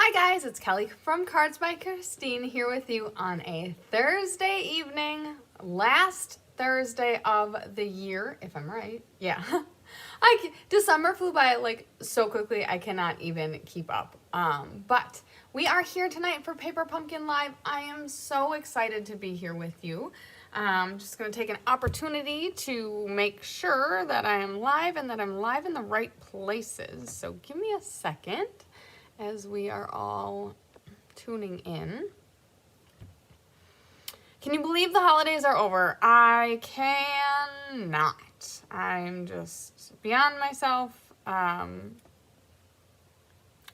Hi guys, it's Kelly from Cards by Christine here with you on a Thursday evening, last Thursday of the year, if I'm right. Yeah. December flew by like so quickly I cannot even keep up. But we are here tonight for Paper Pumpkin Live. I am so excited to be here with you. Just going to take an opportunity to make sure that I am live and that I'm live in the right places. So give me a second as we are all tuning in. Can you believe the holidays are over? I cannot. I'm just beyond myself.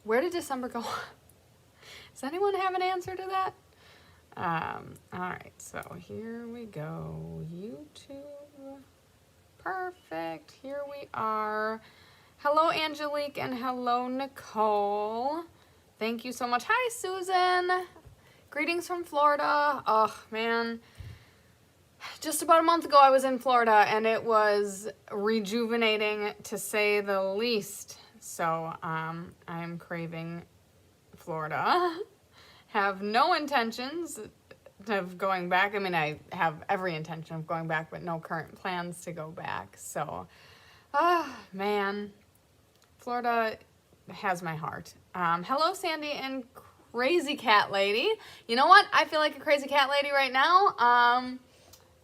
Where did December go? Does anyone have an answer to that? All right, so here we go. YouTube. Perfect. Here we are. Hello, Angelique, and hello, Nicole. Thank you so much. Hi, Susan. Greetings from Florida. Oh, man. Just about a month ago, I was in Florida, and it was rejuvenating, to say the least. So, I'm craving Florida. Have no intentions of going back. I mean, I have every intention of going back, but no current plans to go back. So, man. Florida has my heart. Hello, Sandy and Crazy Cat Lady. You know what? I feel like a crazy cat lady right now.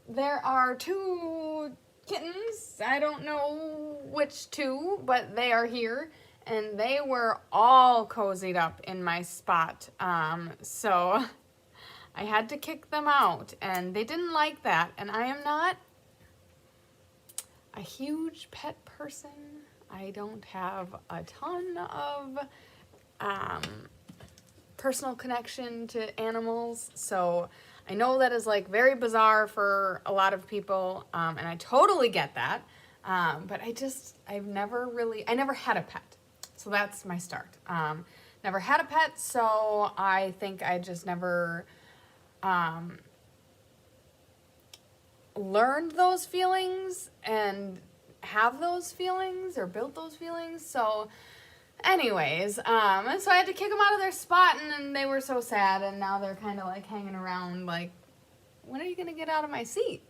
There are two kittens. I don't know which two, but they are here. And they were all cozied up in my spot. So I had to kick them out. And they didn't like that. And I am not a huge pet person. I don't have a ton of personal connection to animals, so I know that is like very bizarre for a lot of people, and I totally get that, but I never had a pet, so that's my start. Never had a pet, so I think I just never learned those feelings and have those feelings or built those feelings. So anyways, so I had to kick them out of their spot, and then they were so sad, and now they're kind of like hanging around like, when are you gonna get out of my seat?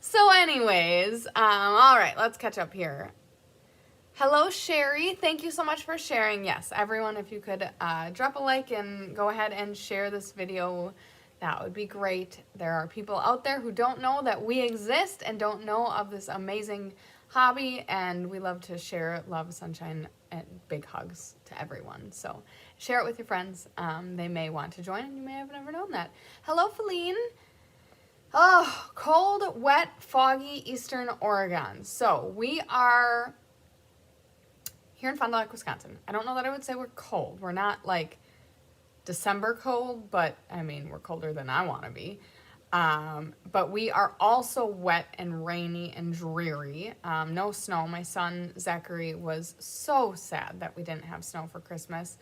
So anyways, all right, let's catch up here. Hello, Sherry. Thank you so much for sharing. Yes, everyone, if you could drop a like and go ahead and share this video, that would be great. There are people out there who don't know that we exist and don't know of this amazing hobby, and we love to share love, sunshine, and big hugs to everyone. So share it with your friends. They may want to join, and you may have never known that. Hello, Feline. Oh, cold, wet, foggy Eastern Oregon. So we are here in Fond du Lac, Wisconsin. I don't know that I would say we're cold. We're not like December cold, but I mean, we're colder than I want to be. But we are also wet and rainy and dreary. No snow. My son, Zachary, was so sad that we didn't have snow for Christmas.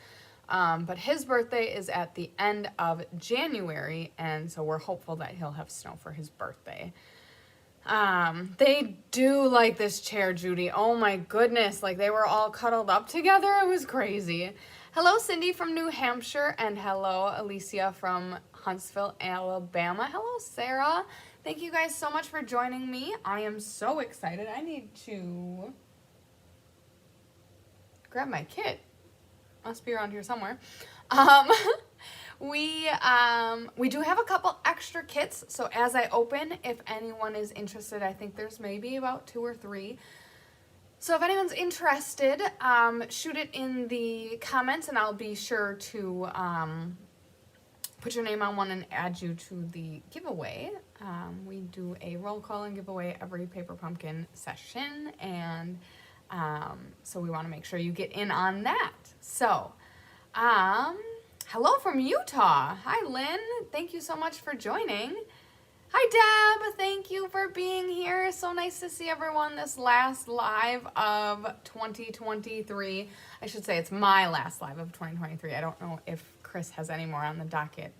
But his birthday is at the end of January, and so we're hopeful that he'll have snow for his birthday. They do like this chair, Judy. Oh my goodness. Like, they were all cuddled up together. It was crazy. Hello, Cindy from New Hampshire, and hello, Alicia from Huntsville, Alabama. Hello, Sarah. Thank you guys so much for joining me. I am so excited. I need to grab my kit. Must be around here somewhere. We do have a couple extra kits, so as I open, if anyone is interested, I think there's maybe about 2 or 3. So if anyone's interested, shoot it in the comments, and I'll be sure to put your name on one and add you to the giveaway. We do a roll call and giveaway every Paper Pumpkin session, and so we want to make sure you get in on that. So, hello from Utah. Hi, Lynn. Thank you so much for joining. Hi, Deb. Thank you for being here. So nice to see everyone this last live of 2023. I should say it's my last live of 2023. I don't know if Chris has any more on the docket.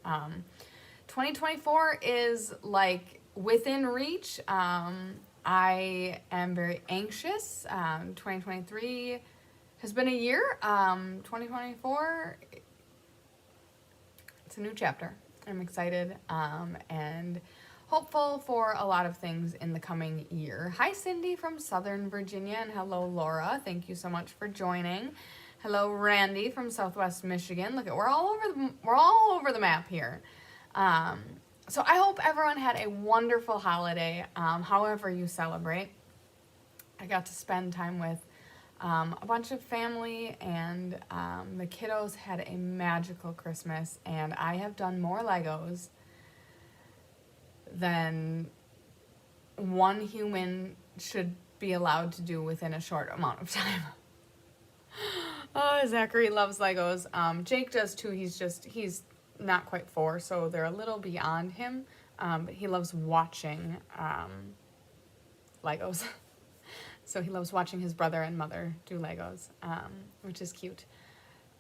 2024 is like within reach. I am very anxious. 2023 has been a year. 2024, it's a new chapter. I'm excited and hopeful for a lot of things in the coming year. Hi, Cindy from Southern Virginia, and hello, Laura. Thank you so much for joining. Hello, Randy from Southwest Michigan. Look, we're all over the map here. So I hope everyone had a wonderful holiday, however you celebrate. I got to spend time with a bunch of family, and the kiddos had a magical Christmas, and I have done more Legos than one human should be allowed to do within a short amount of time. Oh, Zachary loves Legos. Jake does too. He's not quite 4, so they're a little beyond him, but he loves watching Legos. So he loves watching his brother and mother do Legos, which is cute.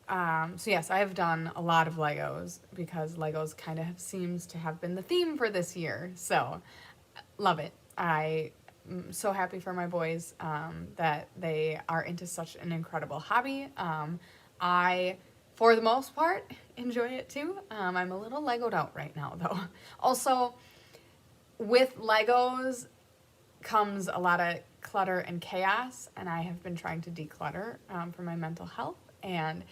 So yes, I have done a lot of Legos because Legos kind of seems to have been the theme for this year. So love it. I am so happy for my boys that they are into such an incredible hobby. I, for the most part, enjoy it too. I'm a little Legoed out right now though. Also, with Legos comes a lot of clutter and chaos, and I have been trying to declutter for my mental health, and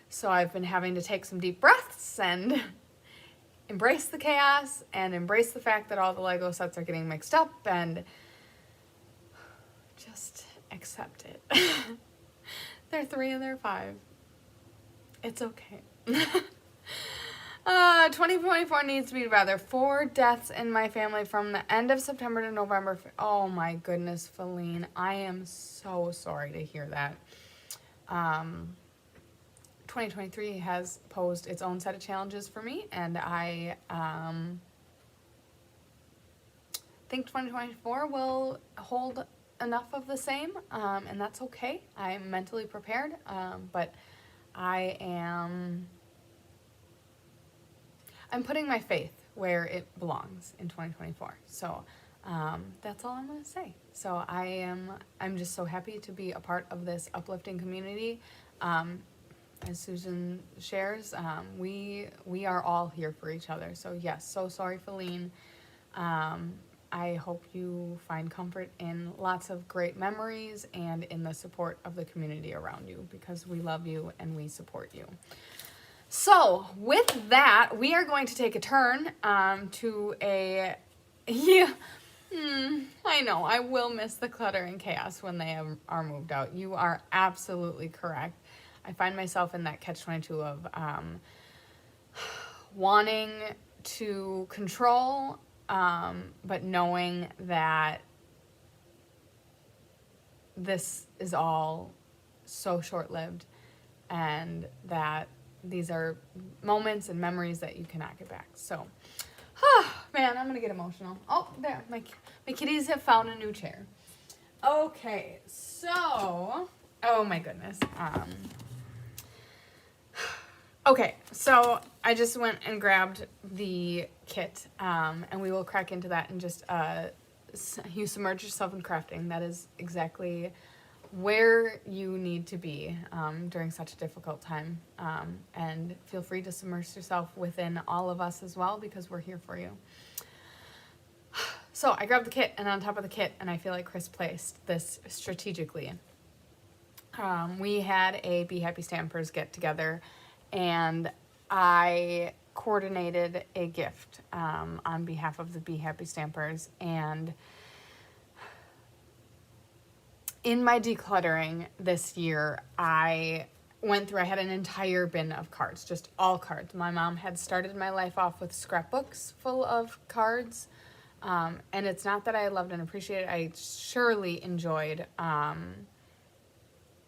so I've been having to take some deep breaths and embrace the chaos and embrace the fact that all the Lego sets are getting mixed up and just accept it. They're 3 and they're 5. It's okay. 2024 needs to be better. 4 deaths in my family from the end of September to November. Oh my goodness, Feline. I am so sorry to hear that. 2023 has posed its own set of challenges for me, and I think 2024 will hold enough of the same, and that's okay. I'm mentally prepared, but I'm putting my faith where it belongs in 2024. So that's all I'm going to say. So I'm just so happy to be a part of this uplifting community. As Susan shares, we are all here for each other. So yes, so sorry, Feline. I hope you find comfort in lots of great memories and in the support of the community around you, because we love you and we support you. So with that, we are going to take a turn to a, I know, I will miss the clutter and chaos when they are moved out. You are absolutely correct. I find myself in that catch-22 of wanting to control, but knowing that this is all so short-lived and that these are moments and memories that you cannot get back. So, man, I'm going to get emotional. Oh, there, my kitties have found a new chair. Okay, so, oh my goodness. Okay, so I just went and grabbed the kit, and we will crack into that in just, you submerge yourself in crafting. That is exactly where you need to be during such a difficult time, and feel free to submerge yourself within all of us as well, because we're here for you. So I grabbed the kit, and on top of the kit, and I feel like Chris placed this strategically. We had a Be Happy Stampers get together, and I coordinated a gift on behalf of the Be Happy Stampers. And in my decluttering this year, I had an entire bin of cards, just all cards. My mom had started my life off with scrapbooks full of cards. And it's not that I loved and appreciated it. I surely enjoyed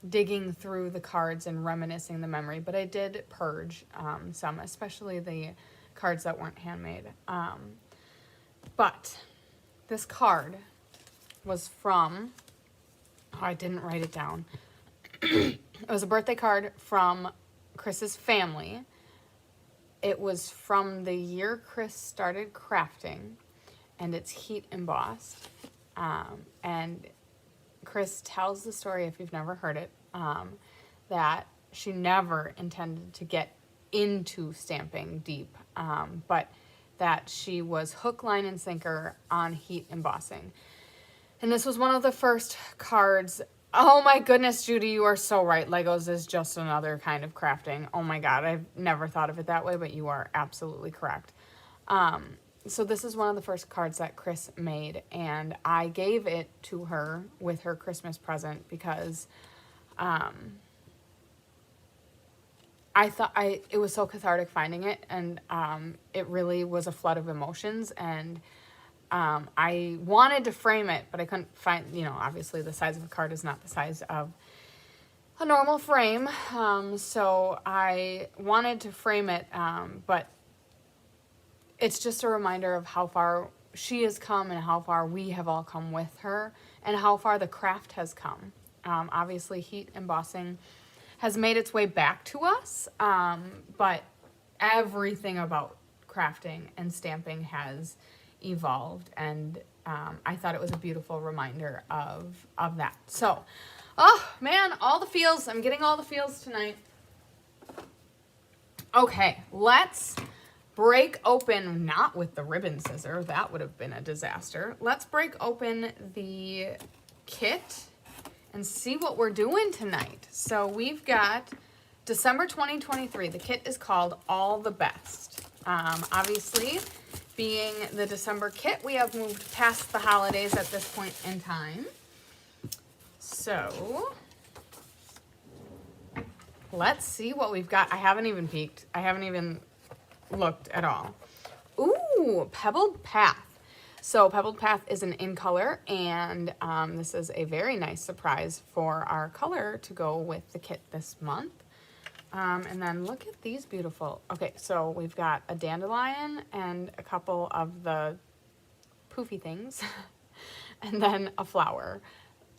digging through the cards and reminiscing the memory, but I did purge some, especially the cards that weren't handmade. But this card was from, I didn't write it down. It was a birthday card from Chris's family. It was from the year Chris started crafting, and it's heat embossed. And Chris tells the story, if you've never heard it, that she never intended to get into stamping deep, but that she was hook, line, and sinker on heat embossing. And this was one of the first cards. Oh my goodness, Judy, you are so right. Legos is just another kind of crafting. Oh my God, I've never thought of it that way, but you are absolutely correct. So this is one of the first cards that Chris made, and I gave it to her with her Christmas present because I thought it was so cathartic finding it, and it really was a flood of emotions, and I wanted to frame it, but I couldn't find, obviously the size of a card is not the size of a normal frame, so I wanted to frame it, but it's just a reminder of how far she has come and how far we have all come with her and how far the craft has come. Obviously, heat embossing has made its way back to us, but everything about crafting and stamping has evolved, and I thought it was a beautiful reminder of that. So, oh man, all the feels. I'm getting all the feels tonight. Okay, let's break open, not with the ribbon scissor, that would have been a disaster. Let's break open the kit and see what we're doing tonight. So we've got December 2023. The kit is called All the Best. Obviously, being the December kit, we have moved past the holidays at this point in time. So let's see what we've got. I haven't even peeked. I haven't even looked at all. Ooh, Pebbled Path. So Pebbled Path is an in color, and this is a very nice surprise for our color to go with the kit this month. And then look at these beautiful. Okay, so we've got a dandelion and a couple of the poofy things, and then a flower.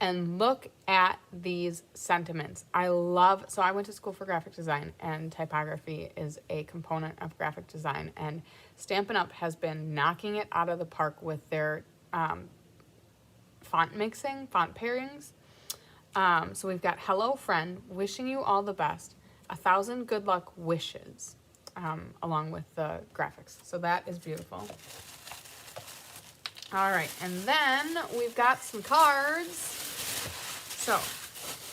And look at these sentiments. So I went to school for graphic design, and typography is a component of graphic design, and Stampin' Up! Has been knocking it out of the park with their font mixing, font pairings. So we've got Hello Friend, wishing you all the best, 1,000 good luck wishes, along with the graphics. So that is beautiful. All right, and then we've got some cards. So,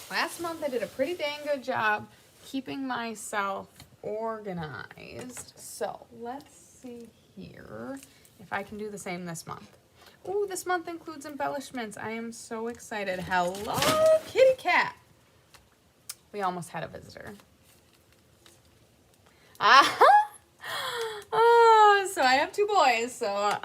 last month I did a pretty dang good job keeping myself organized. So, let's see here if I can do the same this month. Ooh, this month includes embellishments. I am so excited. Hello, kitty cat. We almost had a visitor. So I have two boys. So,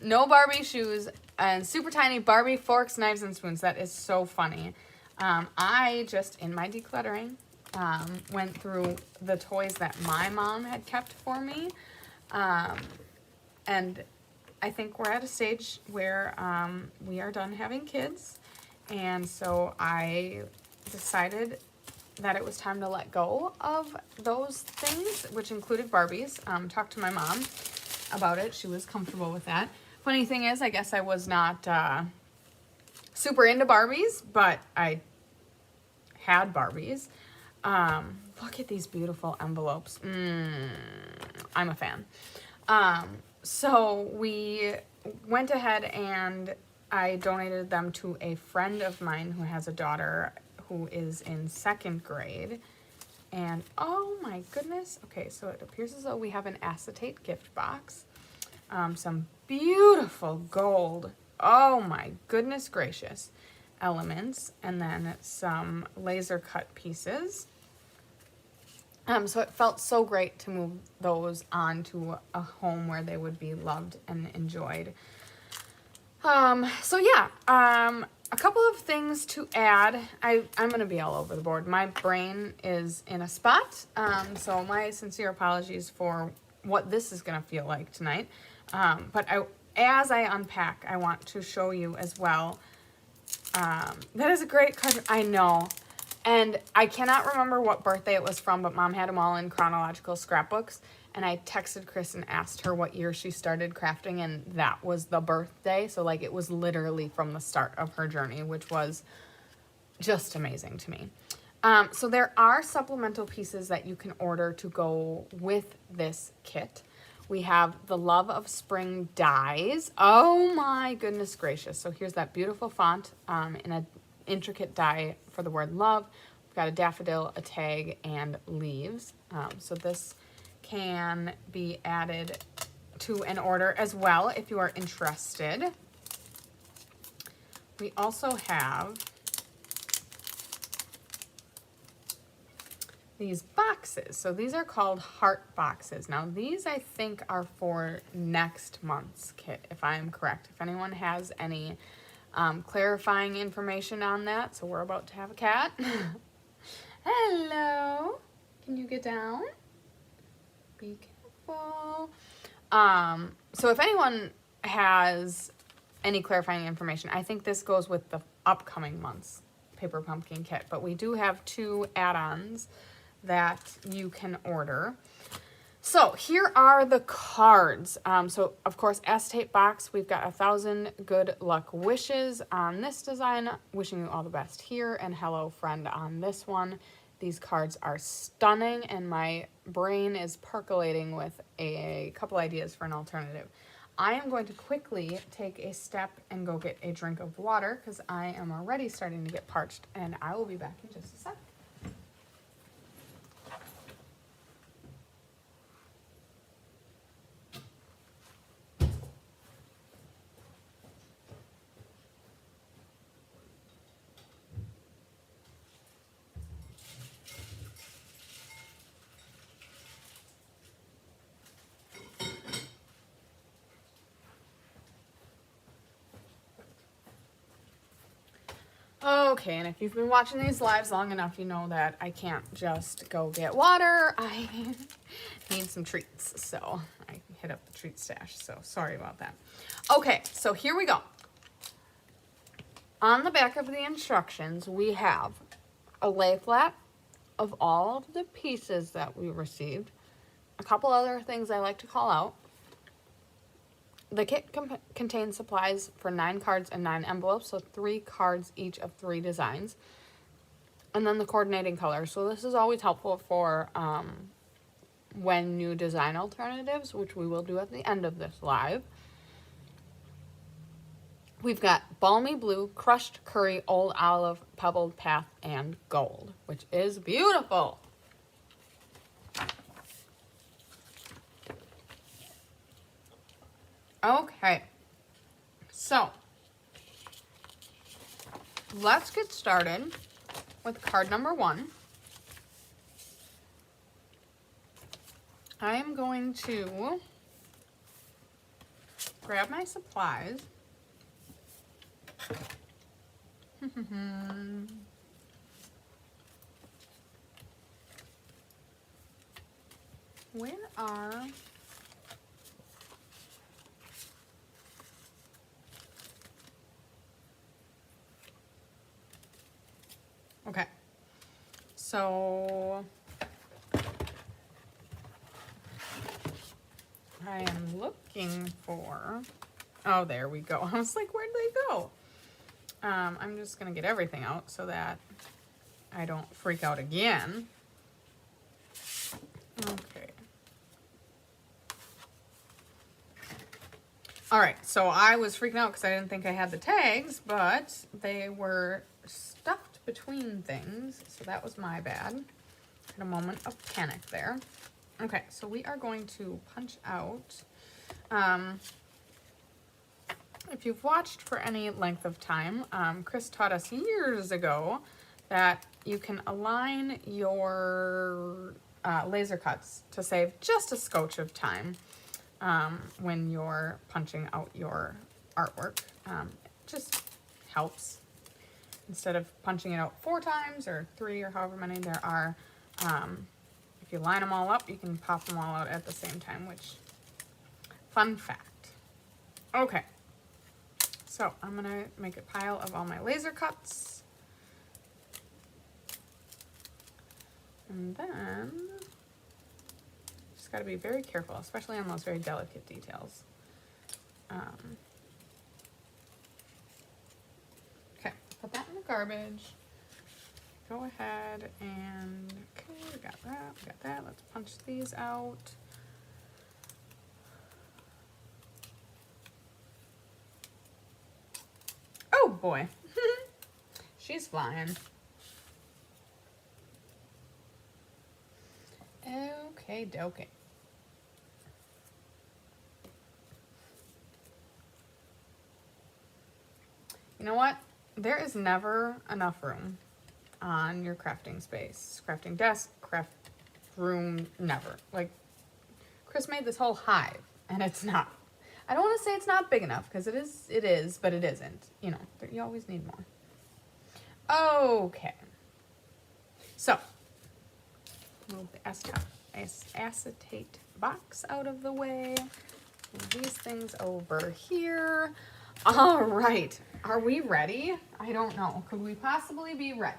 no Barbie shoes and super tiny Barbie forks, knives, and spoons. That is so funny. I just, in my decluttering, went through the toys that my mom had kept for me. And I think we're at a stage where we are done having kids. And so I decided that it was time to let go of those things, which included Barbies. Talked to my mom about it. She was comfortable with that. Funny thing is, I guess I was not super into Barbies, but I had Barbies. Look at these beautiful envelopes. I'm a fan. So we went ahead and I donated them to a friend of mine who has a daughter who is in 2nd grade. And oh my goodness. Okay, so it appears as though we have an acetate gift box. Some beautiful gold, oh my goodness gracious, elements, and then some laser cut pieces. So it felt so great to move those onto a home where they would be loved and enjoyed. So yeah, a couple of things to add. I'm going to be all over the board. My brain is in a spot, so my sincere apologies for what this is going to feel like tonight. But as I unpack, I want to show you as well. That is a great card. I know. And I cannot remember what birthday it was from, but Mom had them all in chronological scrapbooks. And I texted Chris and asked her what year she started crafting, and that was the birthday. So, like, it was literally from the start of her journey, which was just amazing to me. So there are supplemental pieces that you can order to go with this kit. We have the Love of Spring dies. Oh my goodness gracious. So here's that beautiful font in an intricate die for the word love. We've got a daffodil, a tag, and leaves. So this can be added to an order as well if you are interested. We also have these boxes. So these are called heart boxes. Now these I think are for next month's kit, if I am correct. If anyone has any clarifying information on that. So we're about to have a cat. Hello. Can you get down? Be careful. So if anyone has any clarifying information, I think this goes with the upcoming month's Paper Pumpkin kit. But we do have 2 add-ons that you can order. So here are the cards. So of course, acetate box, we've got 1,000 good luck wishes on this design. Wishing you all the best here, and hello friend on this one. These cards are stunning and my brain is percolating with a couple ideas for an alternative. I am going to quickly take a step and go get a drink of water because I am already starting to get parched, and I will be back in just a sec. Okay, and if you've been watching these lives long enough, you know that I can't just go get water. I need some treats, so I hit up the treat stash, so sorry about that. Okay, so here we go. On the back of the instructions, we have a lay flat of all of the pieces that we received. A couple other things I like to call out. The kit contains supplies for 9 cards and 9 envelopes, so 3 cards each of 3 designs. And then the coordinating colors. So this is always helpful for when new design alternatives, which we will do at the end of this live. We've got Balmy Blue, Crushed Curry, Old Olive, Pebbled Path, and Gold, which is beautiful. Okay, so let's get started with card number 1. I am going to grab my supplies. Where are... Okay, so I am looking for, oh, there we go. I was like, where'd they go? I'm just gonna get everything out so that I don't freak out again. Okay. All right, so I was freaking out because I didn't think I had the tags, but they were stuffed between things, so that was my bad. Had a moment of panic there. Okay, so we are going to punch out. If you've watched for any length of time, Chris taught us years ago that you can align your laser cuts to save just a scotch of time when you're punching out your artwork. It just helps. Instead of punching it out 4 times or 3 or however many there are, if you line them all up, you can pop them all out at the same time, which, fun fact. Okay, so I'm gonna make a pile of all my laser cuts. And then, just gotta be very careful, especially on those very delicate details. Okay, put that in the garbage. go ahead and, okay, we got that. Let's punch these out. Oh boy, she's flying. Okay, dokie. You know what? There is never enough room on your crafting space. Crafting desk, craft room, never. Like, Chris made this whole hive, and it's not. I don't want to say it's not big enough, because it is, but it isn't. You know, you always need more. Okay. So, move the acetate box out of the way. Move these things over here. All right. Are we ready? I don't know. Could we possibly be ready?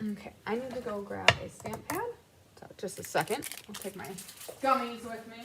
Okay. I need to go grab a stamp pad. So just a second. I'll take my gummies with me.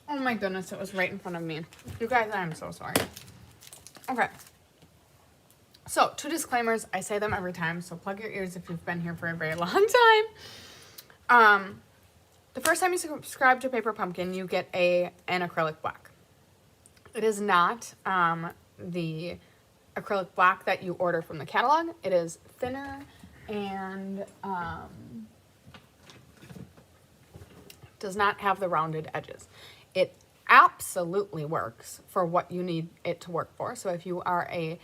Oh my goodness, it was right in front of me. You guys, I'm so sorry. Okay. So, 2 disclaimers. I say them every time, so plug your ears if you've been here for a very long time. The first time you subscribe to Paper Pumpkin, you get an acrylic black. It is not the acrylic black that you order from the catalog. It is thinner and does not have the rounded edges. It absolutely works for what you need it to work for. So if you are a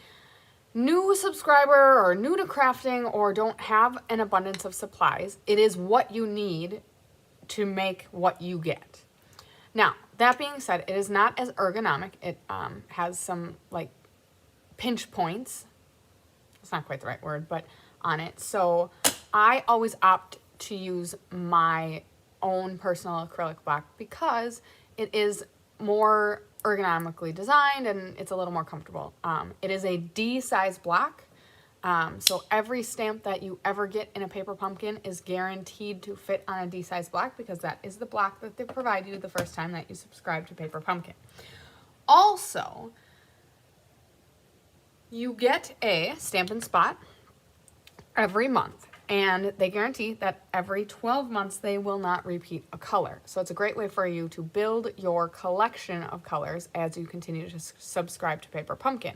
new subscriber or new to crafting or don't have an abundance of supplies, it is what you need to make what you get. Now, that being said, it is not as ergonomic. It has some like pinch points. It's not quite the right word, but on it. So I always opt to use my own personal acrylic black because it is more ergonomically designed and it's a little more comfortable. It is a D size black. So every stamp that you ever get in a Paper Pumpkin is guaranteed to fit on a D size black because that is the black that they provide you the first time that you subscribe to Paper Pumpkin. Also, you get a Stampin' Spot every month. And they guarantee that every 12 months they will not repeat a color. So it's a great way for you to build your collection of colors as you continue to subscribe to Paper Pumpkin.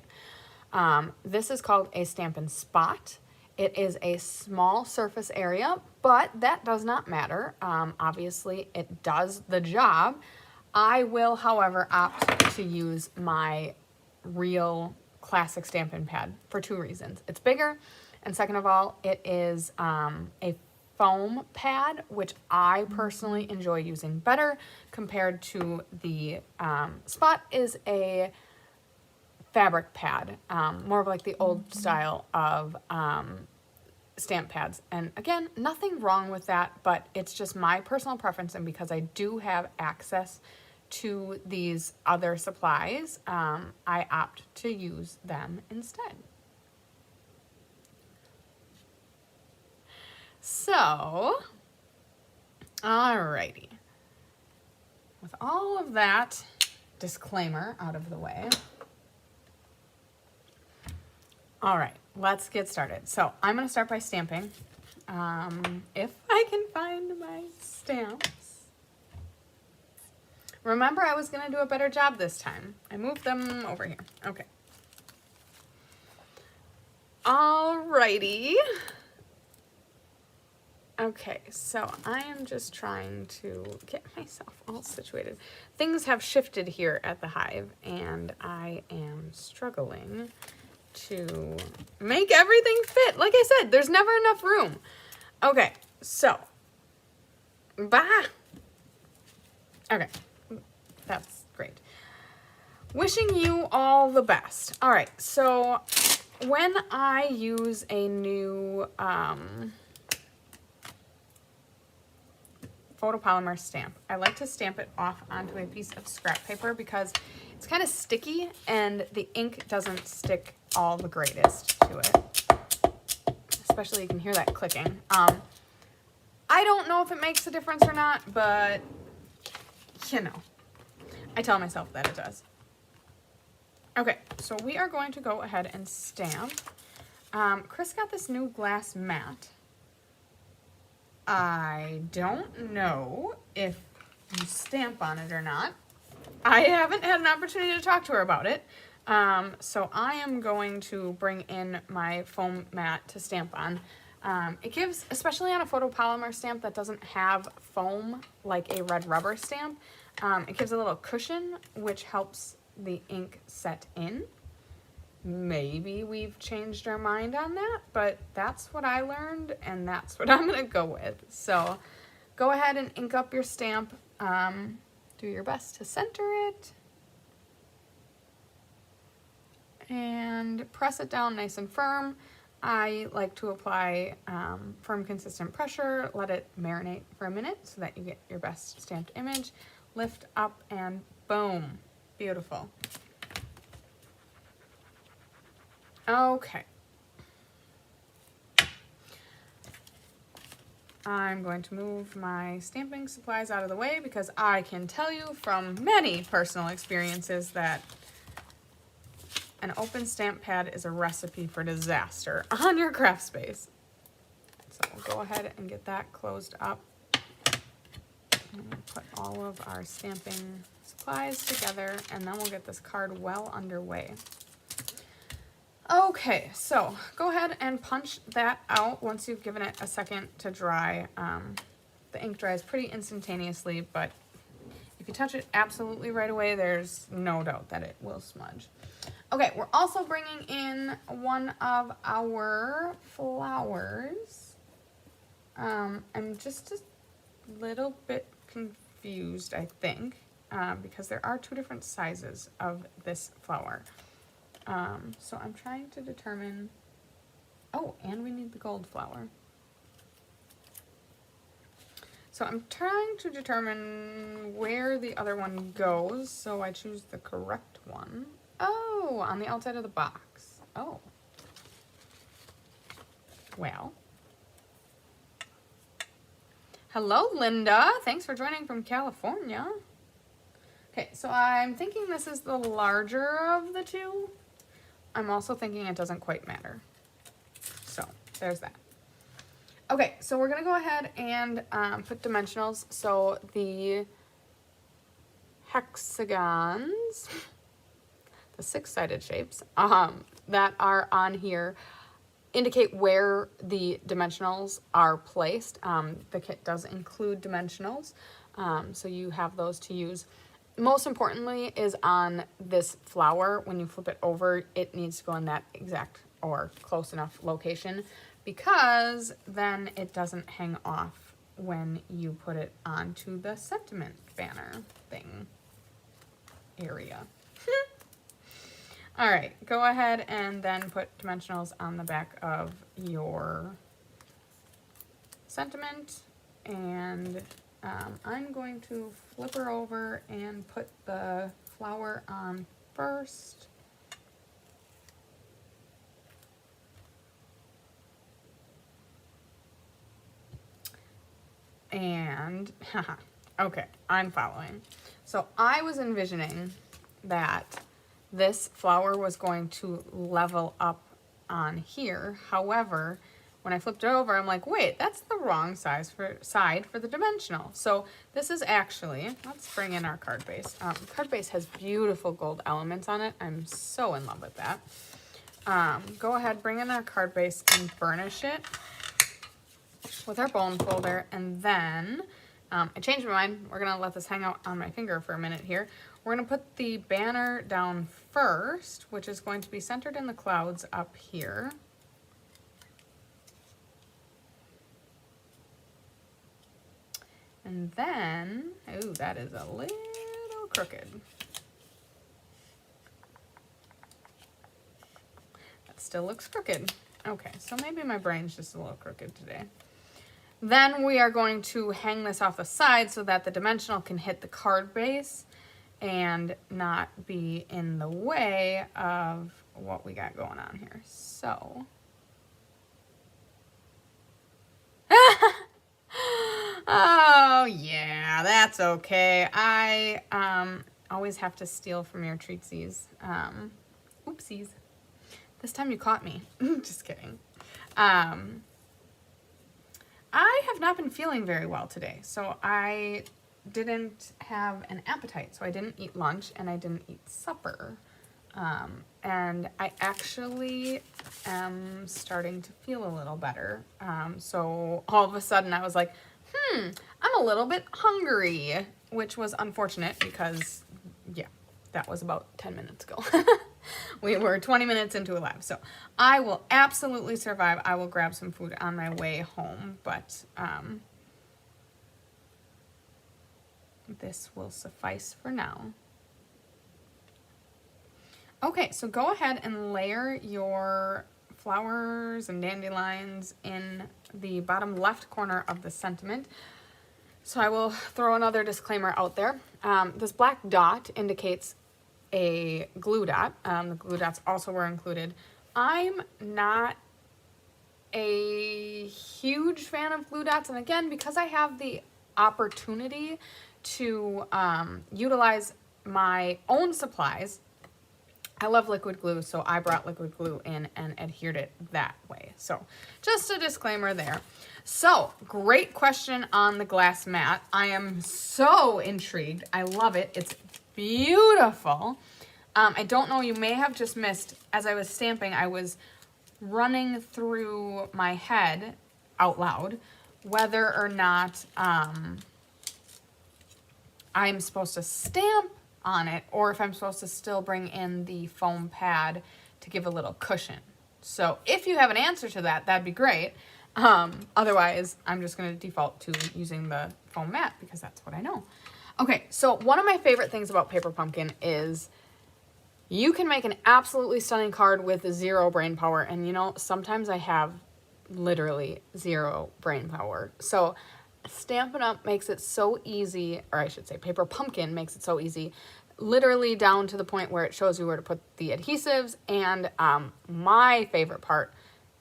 This is called a Stampin' Spot. It is a small surface area, but that does not matter. Obviously, it does the job. I will, however, opt to use my real classic Stampin' Pad for 2 reasons. It's bigger. And second of all, it is a foam pad, which I personally enjoy using better compared to the Spot is a fabric pad, more of like the old style of stamp pads. And again, nothing wrong with that, but it's just my personal preference. And because I do have access to these other supplies, I opt to use them instead. So, alrighty. With all of that disclaimer out of the way, all right, let's get started. So I'm going to start by stamping. If I can find my stamps. Remember, I was going to do a better job this time. I moved them over here. Okay. Alrighty. Okay, so I am just trying to get myself all situated. Things have shifted here at the hive, and I am struggling to make everything fit. Like I said, there's never enough room. Okay, so, okay, that's great. Wishing you all the best. All right, so when I use a new photopolymer stamp, I like to stamp it off onto a piece of scrap paper because it's kind of sticky and the ink doesn't stick all the greatest to it. Especially you can hear that clicking. I don't know if it makes a difference or not, but you know, I tell myself that it does. Okay, so we are going to go ahead and stamp. Chris got this new glass mat. I don't know if you stamp on it or not. I haven't had an opportunity to talk to her about it. So I am going to bring in my foam mat to stamp on. It gives, especially on a photopolymer stamp that doesn't have foam like a red rubber stamp, it gives a little cushion which helps the ink set in. Maybe we've changed our mind on that, but that's what I learned and that's what I'm gonna go with. So go ahead and ink up your stamp. Do your best to center it and press it down nice and firm. I like to apply firm, consistent pressure, let it marinate for a minute so that you get your best stamped image. Lift up and boom, beautiful. Okay. I'm going to move my stamping supplies out of the way because I can tell you from many personal experiences that an open stamp pad is a recipe for disaster on your craft space. So we'll go ahead and get that closed up. And we'll put all of our stamping supplies together and then we'll get this card well underway. Okay, so go ahead and punch that out once you've given it a second to dry. The ink dries pretty instantaneously, but if you touch it absolutely right away, there's no doubt that it will smudge. Okay, we're also bringing in one of our flowers. I'm just a little bit confused, I think, because there are two different sizes of this flower. So I'm trying to determine, oh, and we need the gold flower. So I'm trying to determine where the other one goes, so I choose the correct one. Oh, on the outside of the box. Oh. Well. Hello, Linda. Thanks for joining from California. Okay, so I'm thinking this is the larger of the two. I'm also thinking it doesn't quite matter. So there's that. Okay, so we're gonna go ahead and put dimensionals. So the hexagons, the 6-sided shapes that are on here indicate where the dimensionals are placed. The kit does include dimensionals, so you have those to use. Most importantly is on this flower. When you flip it over, it needs to go in that exact or close enough location because then it doesn't hang off when you put it onto the sentiment banner thing area. All right, go ahead and then put dimensionals on the back of your sentiment, and I'm going to flip her over and put the flower on first. And, okay, I'm following. So I was envisioning that this flower was going to level up on here. However, when I flipped it over, I'm like, wait, that's the wrong size side for the dimensional. So this is actually, let's bring in our card base. Card base has beautiful gold elements on it. I'm so in love with that. Go ahead, bring in our card base and burnish it with our bone folder. And then, I changed my mind. We're gonna let this hang out on my finger for a minute here. We're gonna put the banner down first, which is going to be centered in the clouds up here. And then, ooh, that is a little crooked. still looks crooked. Okay, so maybe my brain's just a little crooked today. Then we are going to hang this off the side so that the dimensional can hit the card base and not be in the way of what we got going on here. So. Oh, yeah, that's okay. I always have to steal from your treatsies. Oopsies. This time you caught me. Just kidding. I have not been feeling very well today, so I didn't have an appetite. So I didn't eat lunch and I didn't eat supper. And I actually am starting to feel a little better. So all of a sudden I was like, I'm a little bit hungry, which was unfortunate because, yeah, that was about 10 minutes ago. We were 20 minutes into a live, so I will absolutely survive. I will grab some food on my way home, but this will suffice for now. Okay, so go ahead and layer your flowers and dandelions in the bottom left corner of the sentiment. So I will throw another disclaimer out there. This black dot indicates a glue dot. The glue dots also were included. I'm not a huge fan of glue dots, and again, because I have the opportunity to utilize my own supplies, I love liquid glue, so I brought liquid glue in and adhered it that way. So just a disclaimer there. So great question on the glass mat. I am so intrigued. I love it. It's beautiful. I don't know, you may have just missed, as I was stamping, I was running through my head out loud whether or not I'm supposed to stamp on it or if I'm supposed to still bring in the foam pad to give a little cushion. So if you have an answer to that, that'd be great. Otherwise, I'm just going to default to using the foam mat because that's what I know. Okay, so one of my favorite things about Paper Pumpkin is you can make an absolutely stunning card with 0 brain power. And you know, sometimes I have literally 0 brain power. So Stampin' Up! Makes it so easy, or I should say Paper Pumpkin makes it so easy, literally down to the point where it shows you where to put the adhesives, and my favorite part,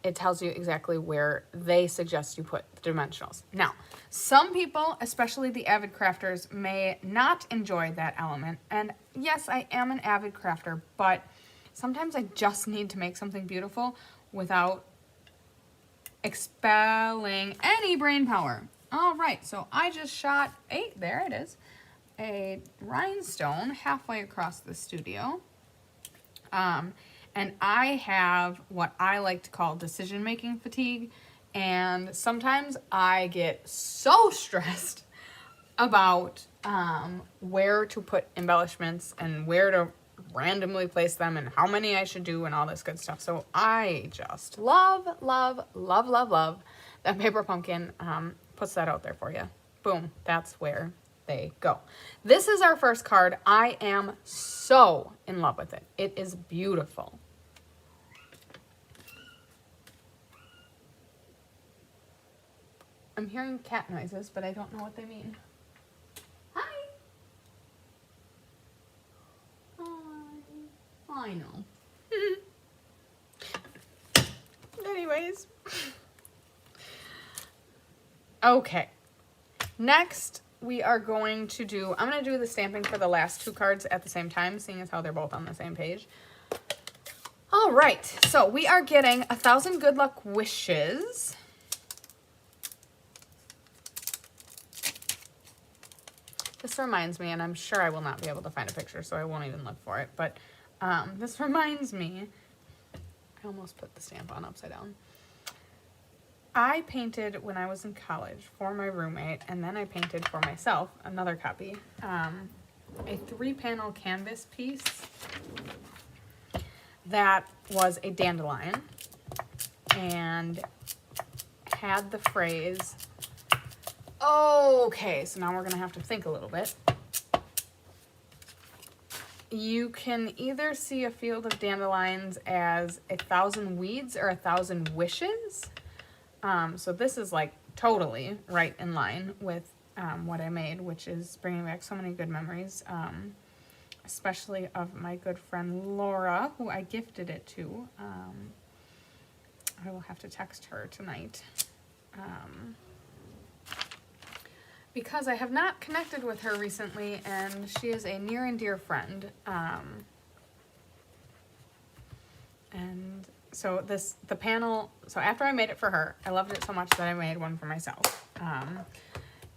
it tells you exactly where they suggest you put the dimensionals. Now, some people, especially the avid crafters, may not enjoy that element, and yes, I am an avid crafter, but sometimes I just need to make something beautiful without expelling any brain power. All right, so I just shot there it is, a rhinestone halfway across the studio. And I have what I like to call decision-making fatigue. And sometimes I get so stressed about where to put embellishments and where to randomly place them and how many I should do and all this good stuff. So I just love, love, love, love, love that Paper Pumpkin puts that out there for you. Boom, that's where they go. This is our first card. I am so in love with it. It is beautiful. I'm hearing cat noises, but I don't know what they mean. Hi. Hi. I know. Anyways. Okay. Next, we are going to do, I'm going to do the stamping for the last 2 cards at the same time, seeing as how they're both on the same page. All right. So we are getting 1,000 good luck wishes. This reminds me, and I'm sure I will not be able to find a picture, so I won't even look for it, but this reminds me, I almost put the stamp on upside down. I painted when I was in college for my roommate, and then I painted for myself, another copy, a 3-panel canvas piece that was a dandelion and had the phrase, okay, so now we're going to have to think a little bit. you can either see a field of dandelions as 1,000 weeds or 1,000 wishes. So this is like totally right in line with what I made, which is bringing back so many good memories, especially of my good friend Laura, who I gifted it to. I will have to text her tonight. Because I have not connected with her recently, and she is a near and dear friend. And so the panel, so after I made it for her, I loved it so much that I made one for myself.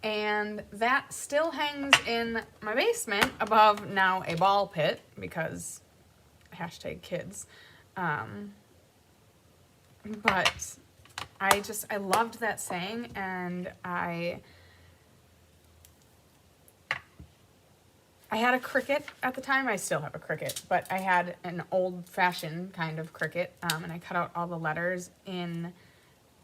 And that still hangs in my basement above now a ball pit, because #kids. But I loved that saying, and I had a Cricut at the time. I still have a Cricut, but I had an old-fashioned kind of Cricut, and I cut out all the letters in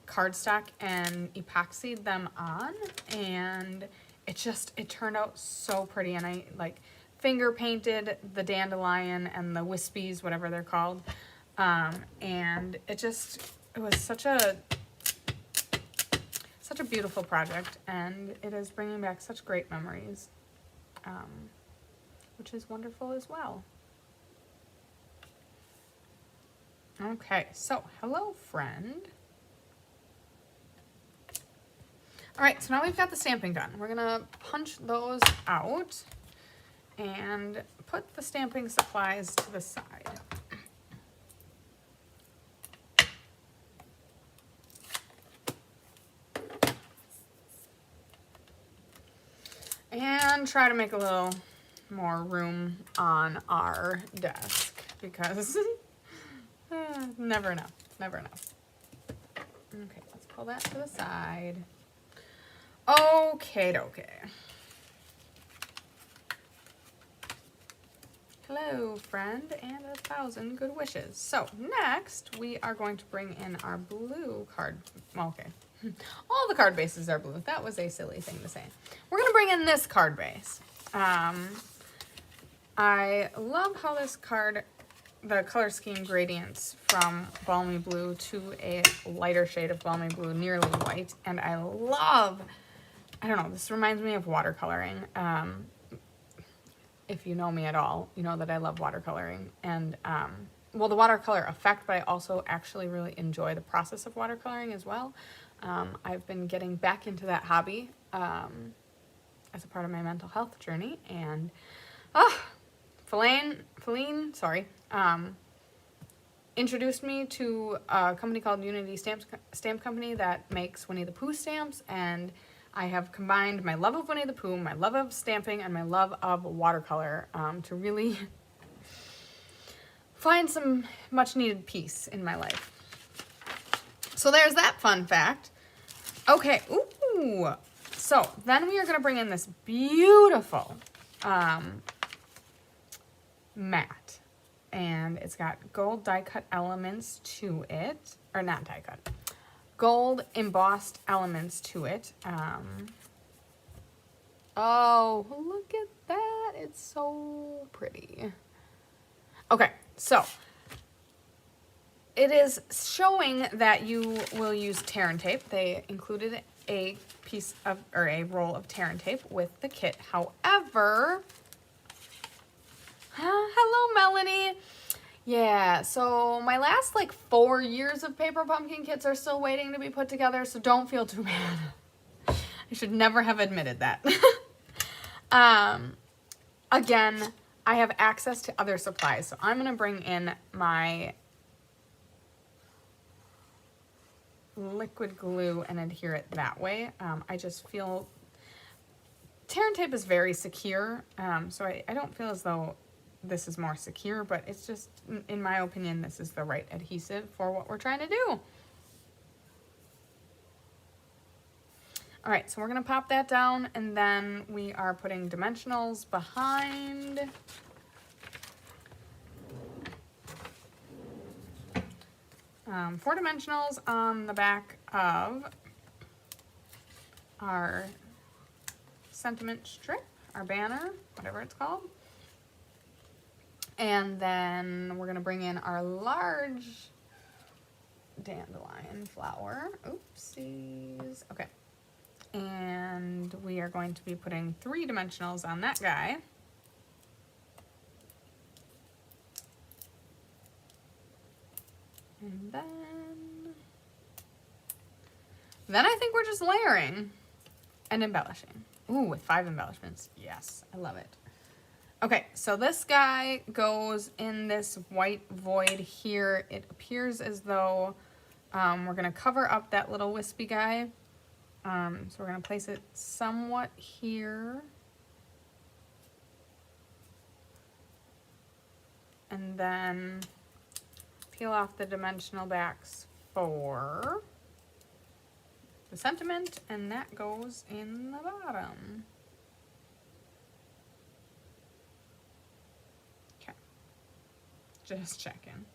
cardstock and epoxied them on, and it turned out so pretty. And I like finger painted the dandelion and the wispies, whatever they're called, and it was such a beautiful project, and it is bringing back such great memories. Which is wonderful as well. Okay, so hello, friend. All right, so now we've got the stamping done. We're gonna punch those out and put the stamping supplies to the side. And try to make a little more room on our desk, because never enough. Okay, let's pull that to the side. Okay. Hello, friend, and 1,000 good wishes. So next we are going to bring in our blue card. Okay. All the card bases are blue. That was a silly thing to say. We're going to bring in this card base. I love how this card, the color scheme gradients from balmy blue to a lighter shade of balmy blue, nearly white. And I don't know, this reminds me of watercoloring. If you know me at all, you know that I love watercoloring. And, well, the watercolor effect, but I also actually really enjoy the process of watercoloring as well. I've been getting back into that hobby as a part of my mental health journey, and Feline, introduced me to a company called Unity Stamp Company that makes Winnie the Pooh stamps, and I have combined my love of Winnie the Pooh, my love of stamping, and my love of watercolor to really find some much needed peace in my life. So there's that fun fact. Okay, ooh. So then we are going to bring in this beautiful mat. And it's got gold die cut elements to it. Or not die cut. Gold embossed elements to it. Oh, look at that. It's so pretty. Okay, so it is showing that you will use tear and tape. They included a piece of, or a roll of tear and tape with the kit. However, hello, Melanie. Yeah, so my last like 4 years of paper pumpkin kits are still waiting to be put together, so don't feel too bad. I should never have admitted that. Again, I have access to other supplies, so I'm going to bring in my liquid glue and adhere it that way. I just feel tear and tape is very secure, so I don't feel as though this is more secure, but it's just, in my opinion, this is the right adhesive for what we're trying to do. All right, so we're gonna pop that down, and then we are putting dimensionals behind. 4 dimensionals on the back of our sentiment strip, our banner, whatever it's called. And then we're gonna bring in our large dandelion flower. Oopsies. Okay. And we are going to be putting 3 dimensionals on that guy. And then I think we're just layering and embellishing. Ooh, with 5 embellishments. Yes, I love it. Okay, so this guy goes in this white void here. It appears as though we're gonna cover up that little wispy guy. So we're gonna place it somewhat here. And then peel off the dimensional backs for the sentiment, and that goes in the bottom. Okay, just checking.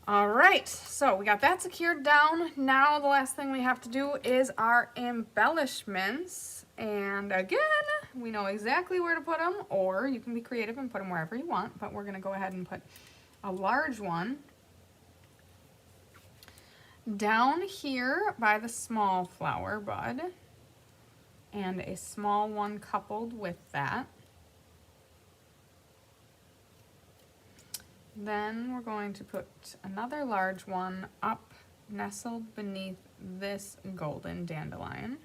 All right, so we got that secured down. Now the last thing we have to do is our embellishments. And again, we know exactly where to put them, or you can be creative and put them wherever you want, but we're gonna go ahead and put a large one down here by the small flower bud, and a small one coupled with that. Then we're going to put another large one up, nestled beneath this golden dandelion.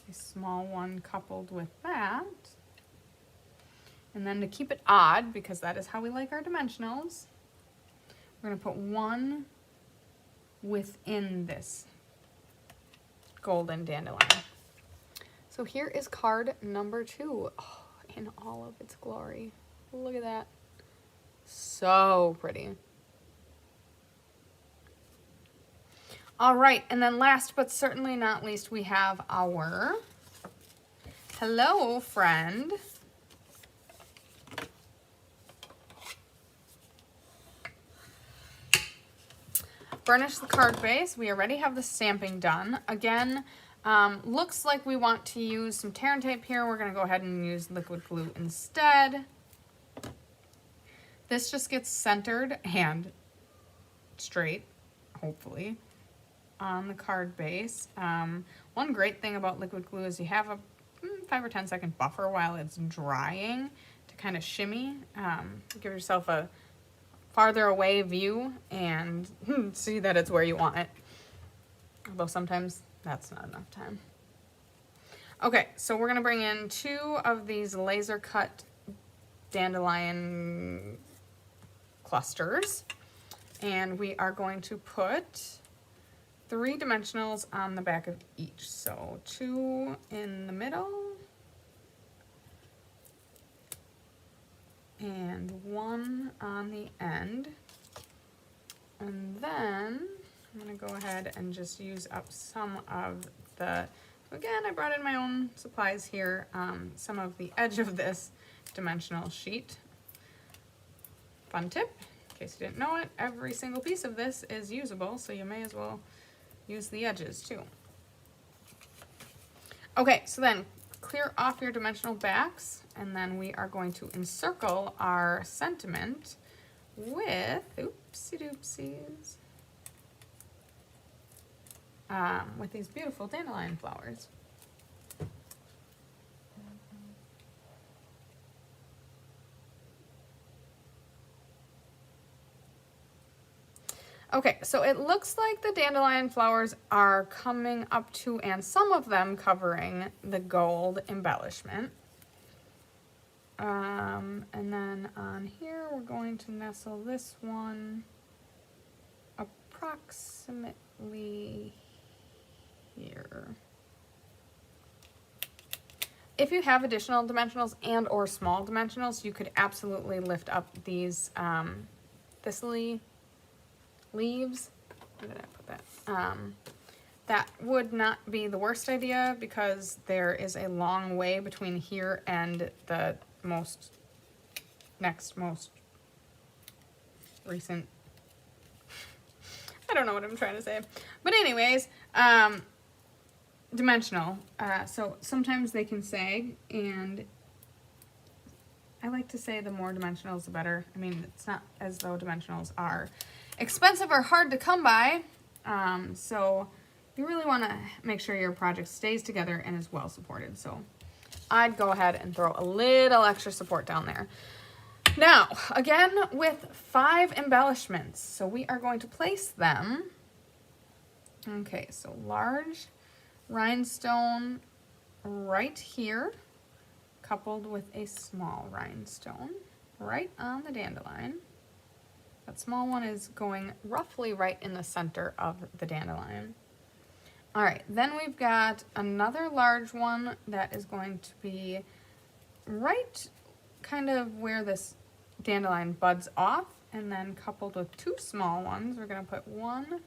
A small one coupled with that. And then to keep it odd, because that is how we like our dimensionals, we're going to put one within this golden dandelion. So here is card number 2, oh, in all of its glory. Look at that. So pretty. All right, and then last but certainly not least, we have our hello friend. Burnish the card base. We already have the stamping done. Again, looks like we want to use some tear and tape here. We're gonna go ahead and use liquid glue instead. This just gets centered and straight, hopefully, on the card base. One great thing about liquid glue is you have a 5 or 10 second buffer while it's drying to kind of shimmy. Give yourself a farther away view and see that it's where you want it. Although sometimes that's not enough time. Okay, so we're gonna bring in 2 of these laser cut dandelion clusters, and we are going to put 3 dimensionals on the back of each. So 2 in the middle and 1 on the end. And then I'm gonna go ahead and just use up some of the, again, I brought in my own supplies here, some of the edge of this dimensional sheet. Fun tip, in case you didn't know it, every single piece of this is usable, so you may as well use the edges too. Okay, so then clear off your dimensional backs, and then we are going to encircle our sentiment with, oopsie doopsies, with these beautiful dandelion flowers. Okay, so it looks like the dandelion flowers are coming up to, and some of them covering, the gold embellishment. And then on here, we're going to nestle this one approximately here. If you have additional dimensionals and or small dimensionals, you could absolutely lift up these thistle leaves. Where did I put that? That would not be the worst idea because there is a long way between here and the next most recent I don't know what I'm trying to say. But anyways, dimensional. So sometimes they can sag, and I like to say the more dimensionals, the better. I mean, it's not as though dimensionals are expensive or hard to come by. So you really want to make sure your project stays together and is well supported. So I'd go ahead and throw a little extra support down there. Now, again, with 5 embellishments. So we are going to place them. Okay, so large rhinestone right here, coupled with a small rhinestone right on the dandelion. That small one is going roughly right in the center of the dandelion. All right, then we've got another large one that is going to be right kind of where this dandelion buds off, and then coupled with 2 small ones. We're going to put one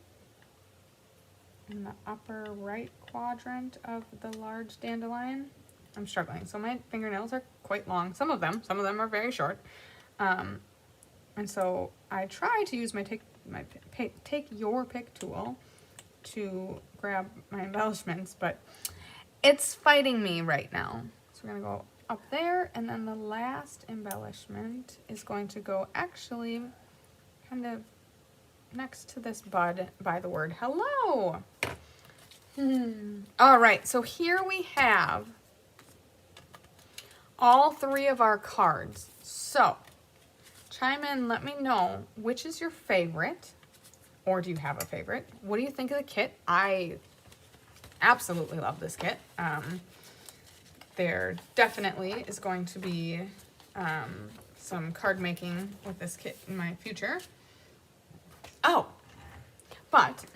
in the upper right quadrant of the large dandelion. I'm struggling, so my fingernails are quite long. Some of them are very short. And so I try to use my take your pick tool to grab my embellishments, but it's fighting me right now. So we're gonna go up there, and then the last embellishment is going to go actually kind of next to this bud by the word hello. All right, so here we have all 3 of our cards. So chime in, let me know which is your favorite, or do you have a favorite? What do you think of the kit? I absolutely love this kit. There definitely is going to be some card making with this kit in my future. Oh, but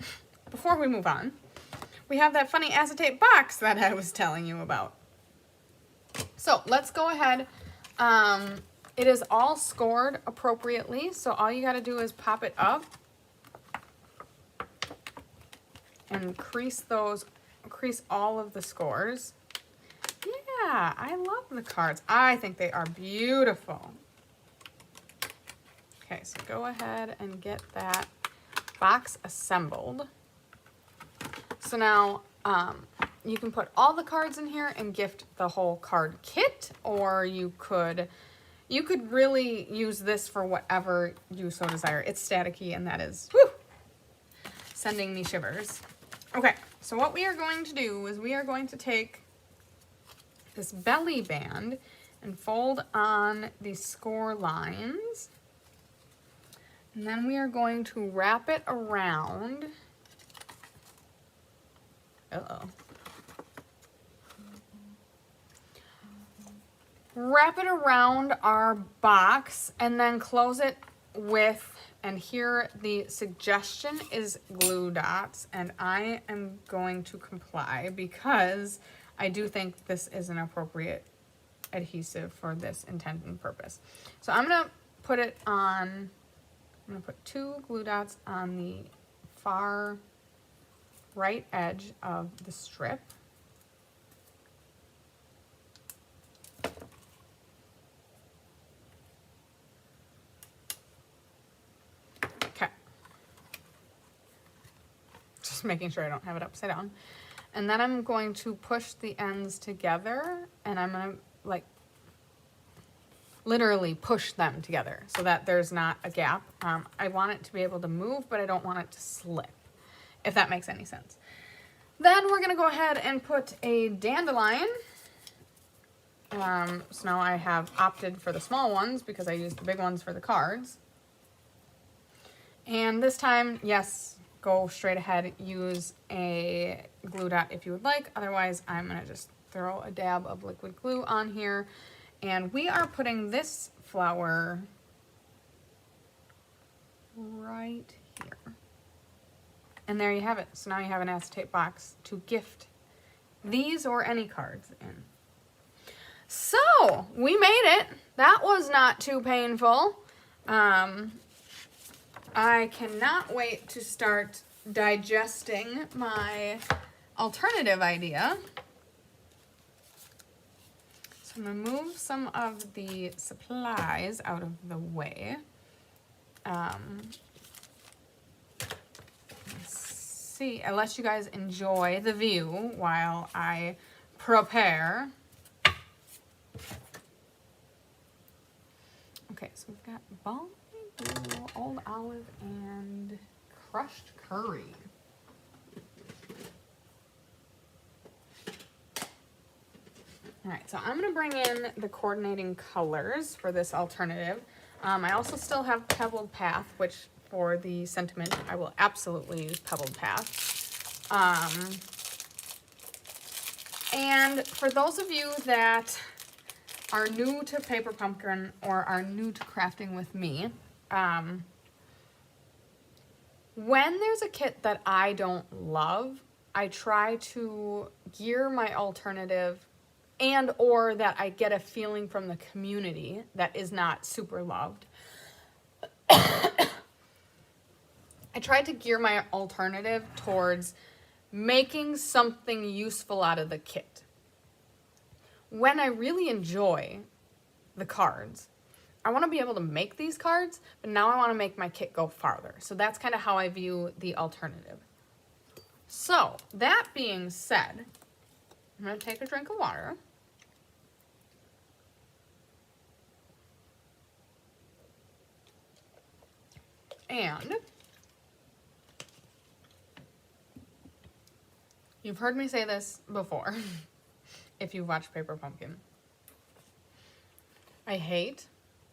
before we move on, we have that funny acetate box that I was telling you about. So let's go ahead. It is all scored appropriately, so all you got to do is pop it up and crease all of the scores. Yeah, I love the cards. I think they are beautiful. Okay, so go ahead and get that box assembled. So now you can put all the cards in here and gift the whole card kit, or you could really use this for whatever you so desire. It's staticky, and that is sending me shivers. Okay, so what we are going to do is we are going to take this belly band and fold on these score lines. And then we are going to wrap it around. Wrap it around our box and then close it with, and here the suggestion is glue dots, and I am going to comply because I do think this is an appropriate adhesive for this intent and purpose. So I'm gonna put it on, I'm gonna put 2 glue dots on the far right edge of the strip. Okay. Just making sure I don't have it upside down. And then I'm going to push the ends together, and I'm gonna like literally push them together so that there's not a gap. I want it to be able to move, but I don't want it to slip, if that makes any sense. Then we're gonna go ahead and put a dandelion. So now I have opted for the small ones because I used the big ones for the cards. And this time, yes, go straight ahead, use a glue dot if you would like. Otherwise, I'm gonna just throw a dab of liquid glue on here. And we are putting this flower right here. And there you have it. So now you have an acetate box to gift these or any cards in. So we made it. That was not too painful. I cannot wait to start digesting my alternative idea. So I'm gonna move some of the supplies out of the way. see, unless you guys enjoy the view while I prepare. Okay, so we've got balmy blue, old olive, and crushed curry. All right, so I'm gonna bring in the coordinating colors for this alternative. I also still have Pebbled Path, which for the sentiment, I will absolutely use Pebbled Path. And for those of you that are new to Paper Pumpkin or are new to crafting with me, when there's a kit that I don't love, I try to gear my alternative and or that I get a feeling from the community that is not super loved. I try to gear my alternative towards making something useful out of the kit. When I really enjoy the cards, I want to be able to make these cards, but now I want to make my kit go farther. So that's kind of how I view the alternative. So that being said, I'm going to take a drink of water. And you've heard me say this before, if you've watched Paper Pumpkin. I hate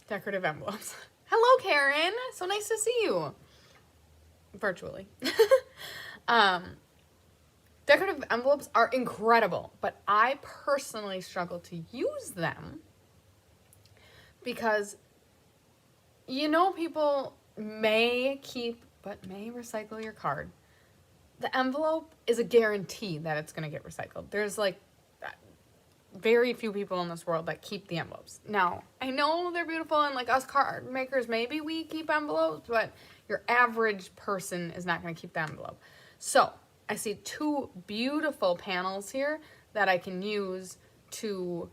decorative envelopes. Hello, Karen. So nice to see you. Virtually. Decorative envelopes are incredible, but I personally struggle to use them because, you know, people may keep but may recycle your card. The envelope is a guarantee that it's going to get recycled. There's like very few people in this world that keep the envelopes. Now, I know they're beautiful and like us card makers, maybe we keep envelopes, but your average person is not going to keep the envelope. So I see two beautiful panels here that I can use to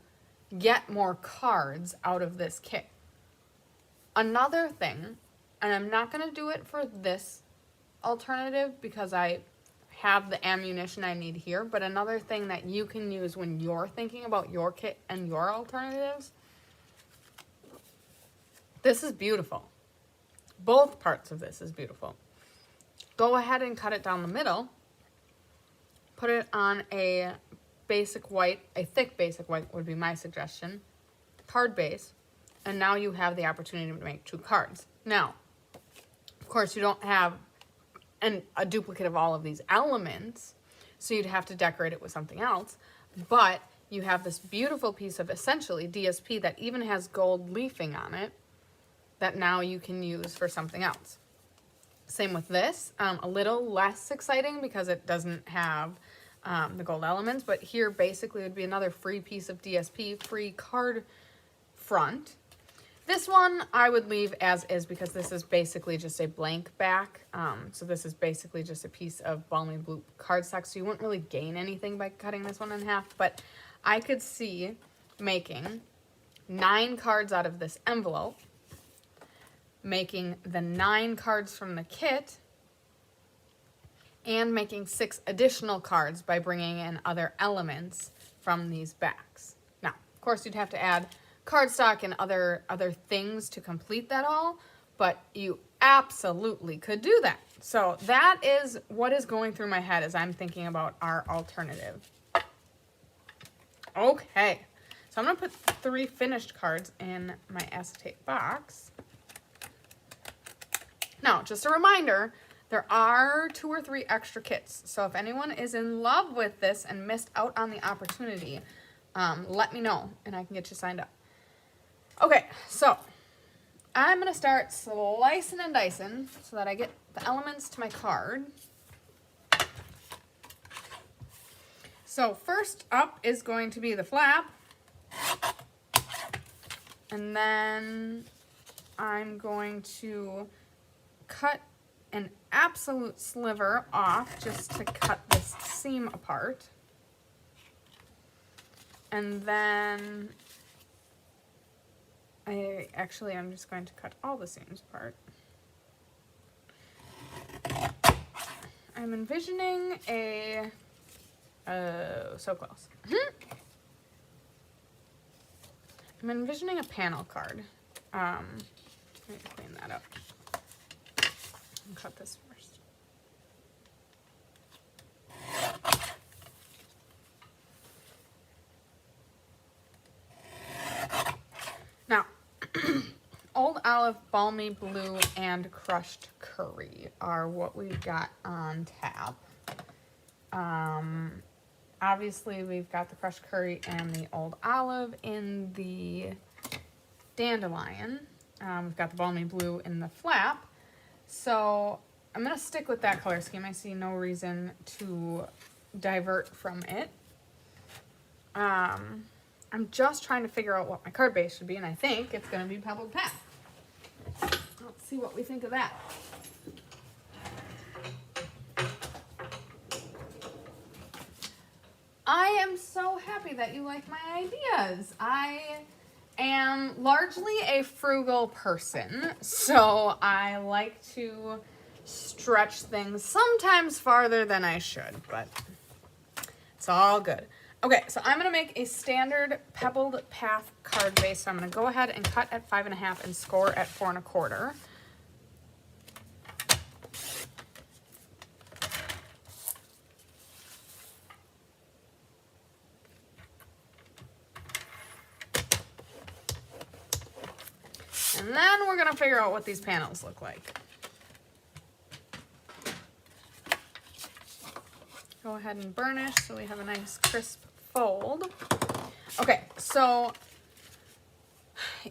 get more cards out of this kit. Another thing, and I'm not going to do it for this alternative because I have the ammunition I need here, but another thing that you can use when you're thinking about your kit and your alternatives, this is beautiful. Both parts of this is beautiful. Go ahead and cut it down the middle. Put it on a basic white, a thick basic white would be my suggestion, card base, and now you have the opportunity to make two cards. Now, of course, you don't have a duplicate of all of these elements, so you'd have to decorate it with something else, but you have this beautiful piece of essentially DSP that even has gold leafing on it that now you can use for something else. Same with this, a little less exciting because it doesn't have the gold elements, but here basically would be another free piece of DSP, free card front. This one I would leave as is because this is basically just a blank back. So this is basically just a piece of balmy blue cardstock, so you wouldn't really gain anything by cutting this one in half, but I could see making 9 cards out of this envelope, making the 9 cards from the kit, and making 6 additional cards by bringing in other elements from these backs. Now, of course, you'd have to add cardstock and other things to complete that all, but you absolutely could do that. So that is what is going through my head as I'm thinking about our alternative. Okay, so I'm going to put 3 finished cards in my acetate box. Now, just a reminder, there are 2 or 3 extra kits. So if anyone is in love with this and missed out on the opportunity, let me know and I can get you signed up. Okay, so I'm going to start slicing and dicing so that I get the elements to my card. So first up is going to be the flap. And then I'm going to cut an absolute sliver off just to cut this seam apart. And then I'm just going to cut all the seams apart. I'm envisioning a, so close. I'm envisioning a panel card. Let me clean that up. And cut this first. Now, Old Olive, Balmy Blue, and Crushed Curry are what we've got on tap. Obviously, we've got the Crushed Curry and the Old Olive in the Dandelion. We've got the Balmy Blue in the Flap. So I'm going to stick with that color scheme. I see no reason to divert from it. I'm just trying to figure out what my card base should be, and I think it's going to be Pebbled Path. Let's see what we think of that. I am so happy that you like my ideas. I am largely a frugal person, so I like to stretch things sometimes farther than I should, but it's all good. Okay, so I'm gonna make a standard Pebbled Path card base. So I'm gonna go ahead and cut at 5.5 and score at 4 1/4. And then we're gonna figure out what these panels look like. Go ahead and burnish so we have a nice crisp fold. Okay, so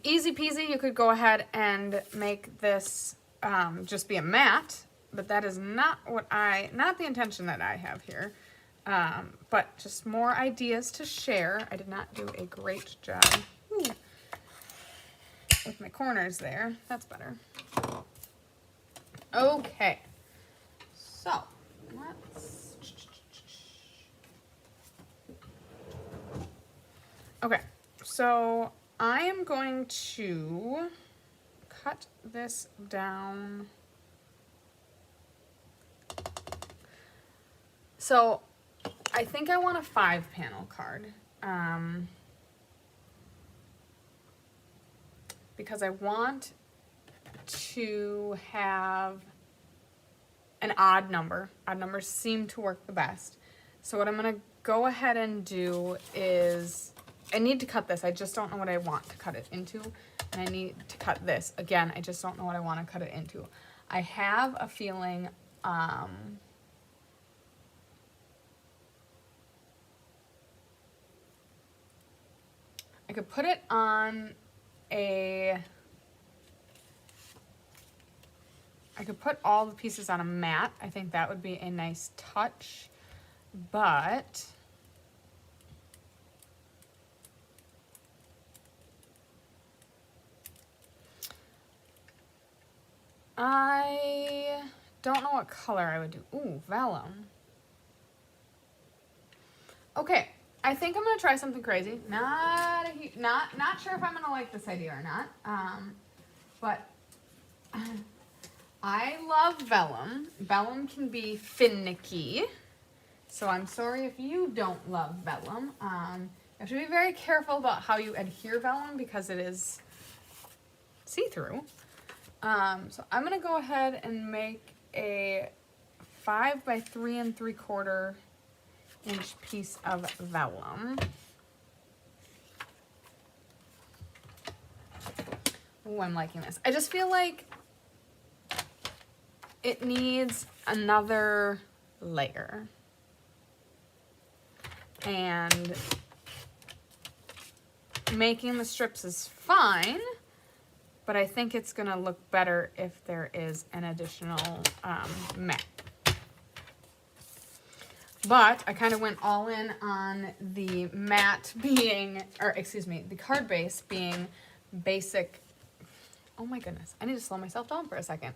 easy peasy, you could go ahead and make this just be a matte, but that is not the intention that I have here. But just more ideas to share. I did not do a great job with my corners there. That's better. Okay, so let's. Okay, so I am going to cut this down. So I think I want a 5-panel card. Because I want to have an odd number. Odd numbers seem to work the best. So what I'm gonna go ahead and do is, I need to cut this. I just don't know what I want to cut it into. And I need to cut this. Again, I just don't know what I want to cut it into. I have a feeling, I could put it on I could put all the pieces on a mat. I think that would be a nice touch, but I don't know what color I would do. Ooh, vellum. Okay. I think I'm gonna try something crazy. Not sure if I'm gonna like this idea or not. But I love vellum. Vellum can be finicky, so I'm sorry if you don't love vellum. You have to be very careful about how you adhere vellum because it is see-through. So I'm gonna go ahead and make a 5 by 3 3/4 inch piece of vellum. Ooh, I'm liking this. I just feel like it needs another layer. And making the strips is fine, but I think it's gonna look better if there is an additional mat. But I kind of went all in on the mat being, or excuse me, the card base being basic. Oh my goodness, I need to slow myself down for a second.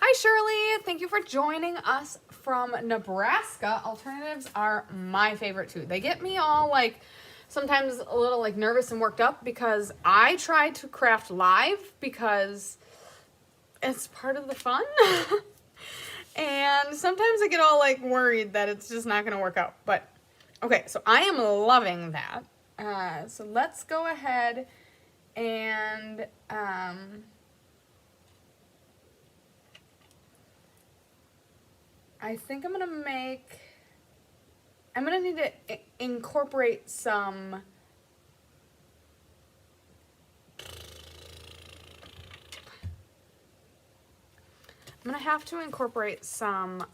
Hi Shirley, thank you for joining us from Nebraska. Alternatives are my favorite too. They get me all like, sometimes a little like nervous and worked up because I try to craft live because it's part of the fun. And sometimes I get all like worried that it's just not gonna work out. But okay, so I am loving that. So let's go ahead and I think I'm gonna need to incorporate some I'm gonna have to incorporate some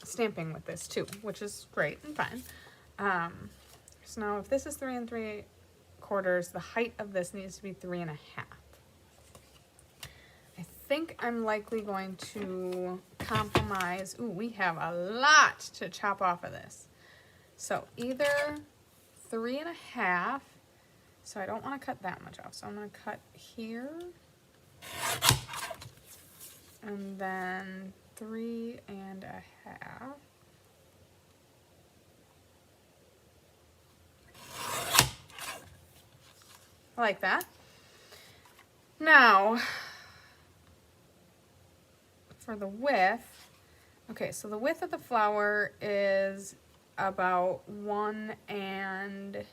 stamping with this too, which is great and fine. So now if this is 3 3/4, the height of this needs to be 3 1/2. I think I'm likely going to compromise. Ooh, we have a lot to chop off of this. So either 3 1/2. So I don't want to cut that much off. So I'm going to cut here. And then 3 1/2. I like that. Now, for the width, okay, so the width of the flower is about 1 5/8.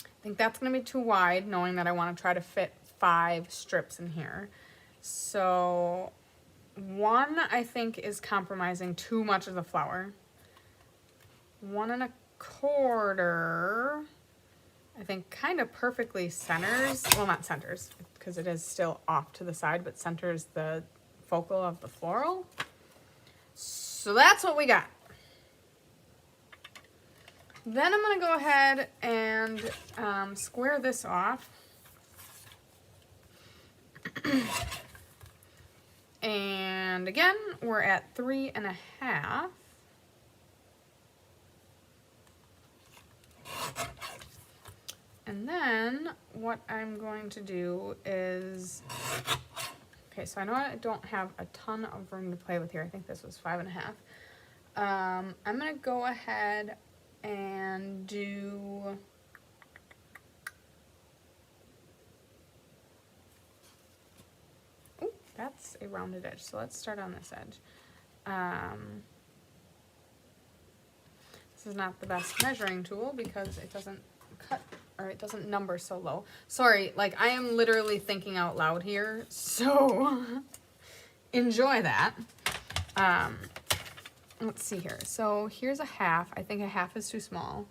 I think that's going to be too wide, knowing that I want to try to fit 5 strips in here. So 1, I think, is compromising too much of the flower. 1 1/4, I think, kind of perfectly centers, well, not centers, because it is still off to the side, but centers the focal of the floral. So that's what we got. Then I'm going to go ahead and square this off. And again, we're at 3 1/2. And then what I'm going to do is, okay, so I know I don't have a ton of room to play with here. I think this was 5 1/2. I'm going to go ahead and do that's a rounded edge, so let's start on this edge. This is not the best measuring tool because it doesn't cut, or it doesn't number so low. Sorry, like I am literally thinking out loud here, so enjoy that. Let's see here. So here's a 1/2. I think a 1/2 is too small.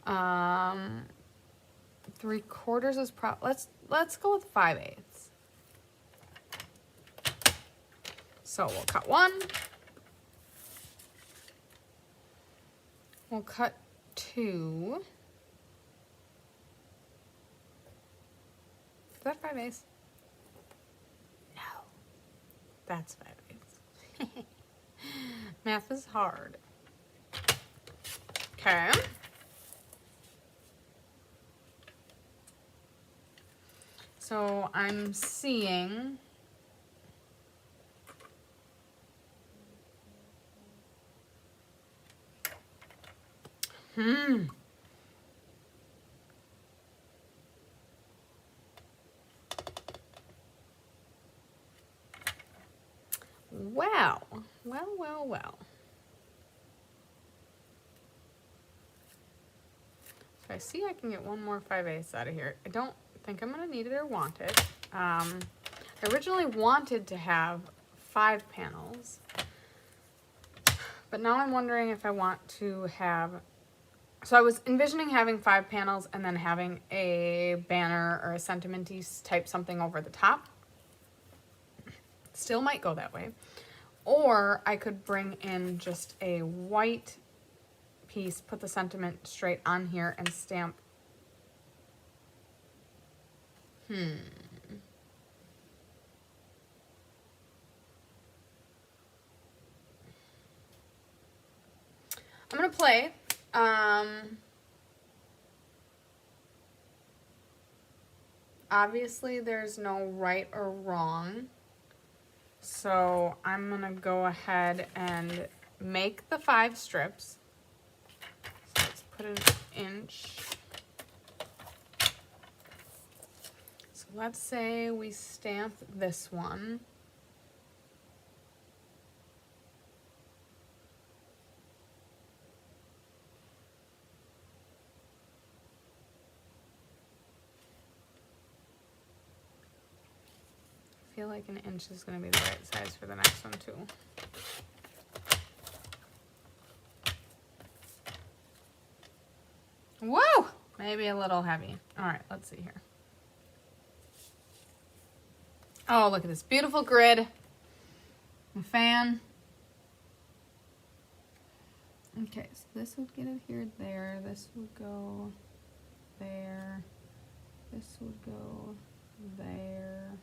3/4 is let's go with 5/8. So we'll cut 1. We'll cut 2. Is that 5/8? No, that's 5/8. Math is hard. Okay. So I'm seeing well. So I see I can get 1 more 5/8 out of here. I don't think I'm going to need it or want it. I originally wanted to have 5 panels, but now I'm wondering if I want to have, so I was envisioning having 5 panels and then having a banner or a sentimenty type something over the top. Still might go that way. Or I could bring in just a white piece, put the sentiment straight on here and stamp. I'm gonna play. Obviously there's no right or wrong. So I'm gonna go ahead and make the 5 strips. So let's put an inch. so let's say we stamp this one. I feel like an inch is going to be the right size for the next one too. Whoa! Maybe a little heavy. All right, let's see here. Oh, look at this beautiful grid. A fan. Okay, so this would get adhered there. This would go there. This would go there.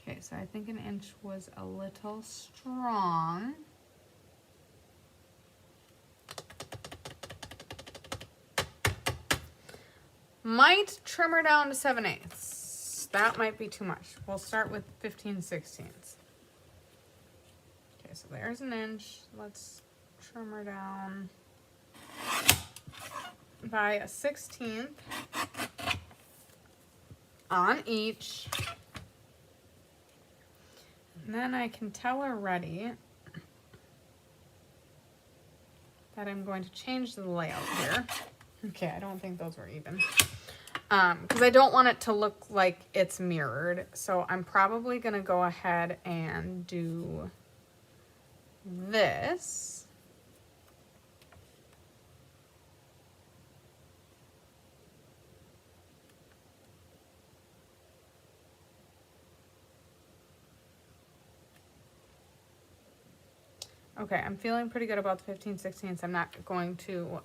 Okay, so I think an inch was a little strong. Might trim her down to 7/8. That might be too much. We'll start with 15/16. Okay, so there's an inch. Let's trim her down by a 1/16 on each. And then I can tell already that I'm going to change the layout here. Okay, I don't think those were even. Because I don't want it to look like it's mirrored. So I'm probably going to go ahead and do this. Okay, I'm feeling pretty good about the 15/16. I'm not going to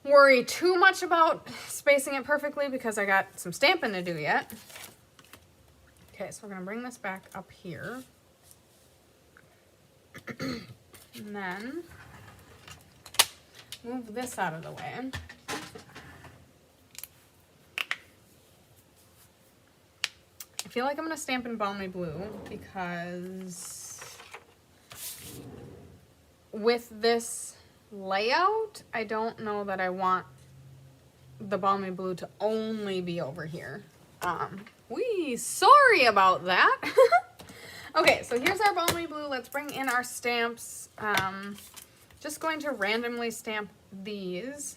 worry too much about spacing it perfectly because I got some stamping to do yet. Okay, so we're going to bring this back up here. And then move this out of the way. I feel like I'm going to stamp in Balmy Blue because with this layout, I don't know that I want the Balmy Blue to only be over here. Sorry about that. Okay, so here's our Balmy Blue. Let's bring in our stamps. Just going to randomly stamp these.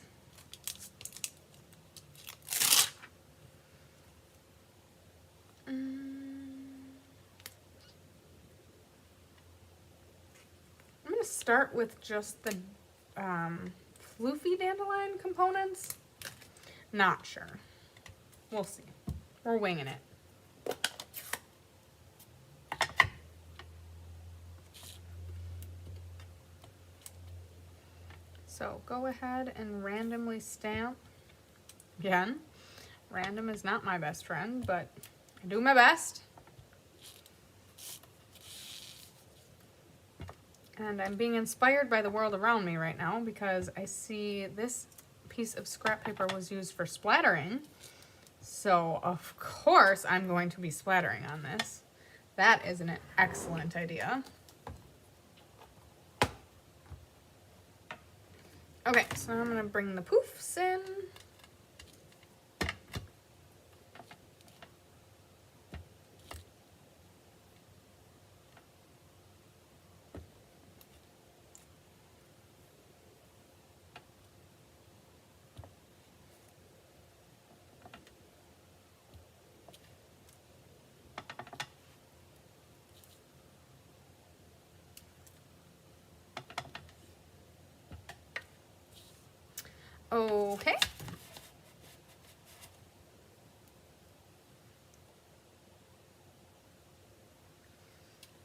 I'm going to start with just the floofy dandelion components. Not sure. We'll see. We're winging it. So go ahead and randomly stamp. Again, random is not my best friend, but I do my best. And I'm being inspired by the world around me right now because I see this piece of scrap paper was used for splattering. So, of course, I'm going to be splattering on this. That is an excellent idea. Okay, so I'm going to bring the poofs in. Okay.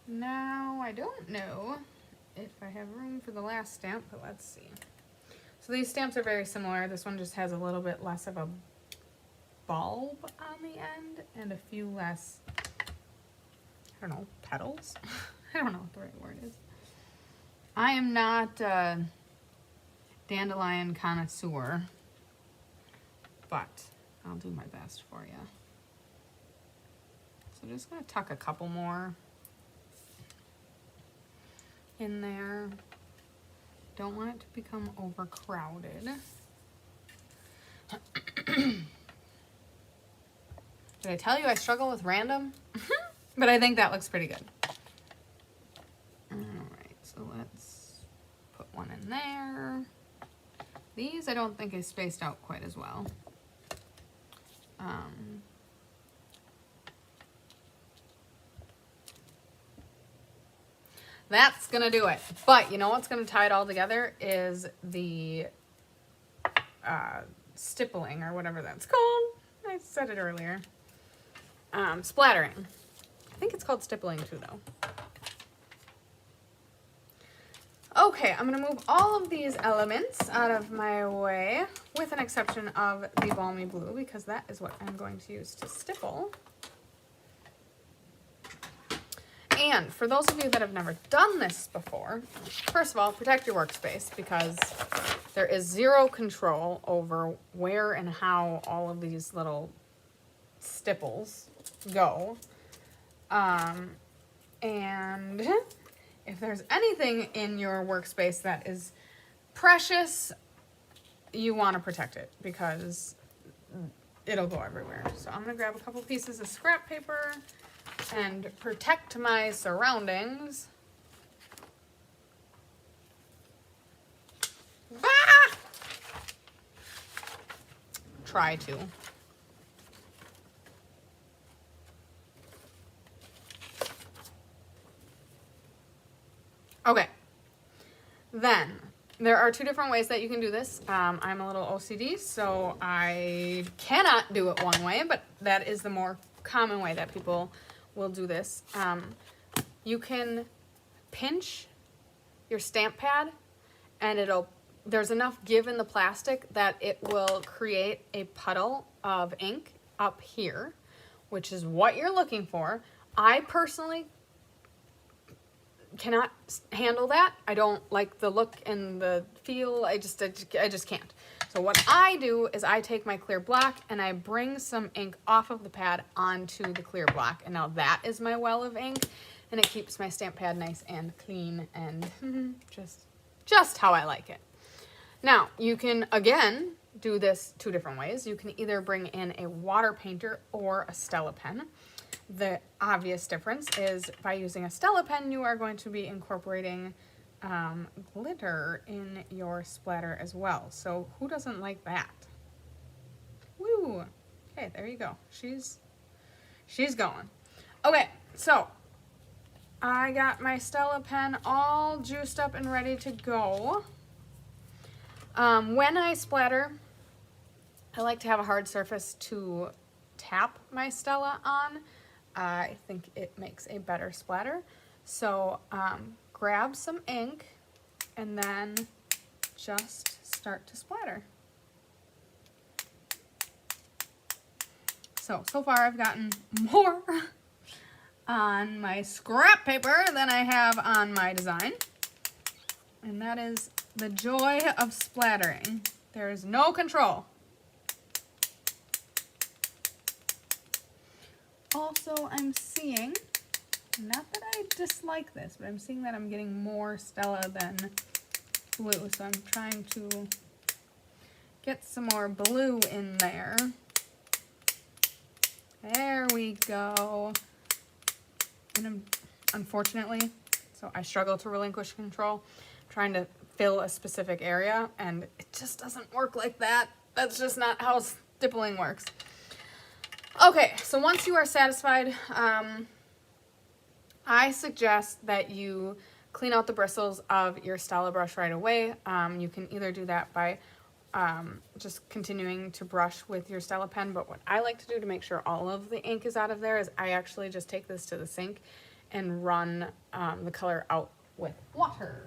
Now, I don't know if I have room for the last stamp, but let's see. So these stamps are very similar. This one just has a little bit less of a bulb on the end and a few less, I don't know, petals? I don't know what the right word is. I am not a dandelion connoisseur, but I'll do my best for you. So I'm just going to tuck a couple more in there. Don't want it to become overcrowded. Did I tell you I struggle with random? But I think that looks pretty good. Alright, so let's put one in there. These I don't think I spaced out quite as well. That's gonna do it. But you know what's gonna tie it all together is the stippling or whatever that's called. I said it earlier. Splattering. I think it's called stippling too though. Okay, I'm gonna move all of these elements out of my way, with an exception of the balmy blue, because that is what I'm going to use to stipple. And for those of you that have never done this before, first of all, protect your workspace, because there is zero control over where and how all of these little stipples go. And if there's anything in your workspace that is precious, you want to protect it, because it'll go everywhere. So I'm going to grab a couple pieces of scrap paper and protect my surroundings. Ah! Try to. Okay. Then there are two different ways that you can do this. I'm a little OCD, so I cannot do it one way, but that is the more common way that people will do this. You can pinch your stamp pad, and there's enough give in the plastic that it will create a puddle of ink up here, which is what you're looking for. I personally cannot handle that. I don't like the look and the feel. I just can't. So what I do is I take my clear block and I bring some ink off of the pad onto the clear block, and now that is my well of ink, and it keeps my stamp pad nice and clean and just how I like it. Now you can again do this two different ways. You can either bring in a water painter or a Stella pen. The obvious difference is by using a Stella pen, you are going to be incorporating glitter in your splatter as well. So who doesn't like that? Woo! Okay, there you go. She's going. Okay, so I got my Stella pen all juiced up and ready to go. When I splatter, I like to have a hard surface to tap my Stella on. I think it makes a better splatter. So grab some ink and then just start to splatter. So far I've gotten more on my scrap paper than I have on my design. And that is the joy of splattering. There is no control. Also, I'm seeing, not that I dislike this, but I'm seeing that I'm getting more Stella than blue. So I'm trying to get some more blue in there. There we go. And unfortunately, so I struggle to relinquish control. I'm trying to fill a specific area, and it just doesn't work like that. That's just not how stippling works. Okay, so once you are satisfied, I suggest that you clean out the bristles of your Stella brush right away. You can either do that by just continuing to brush with your Stella pen, but what I like to do to make sure all of the ink is out of there is I actually just take this to the sink and run the color out with water.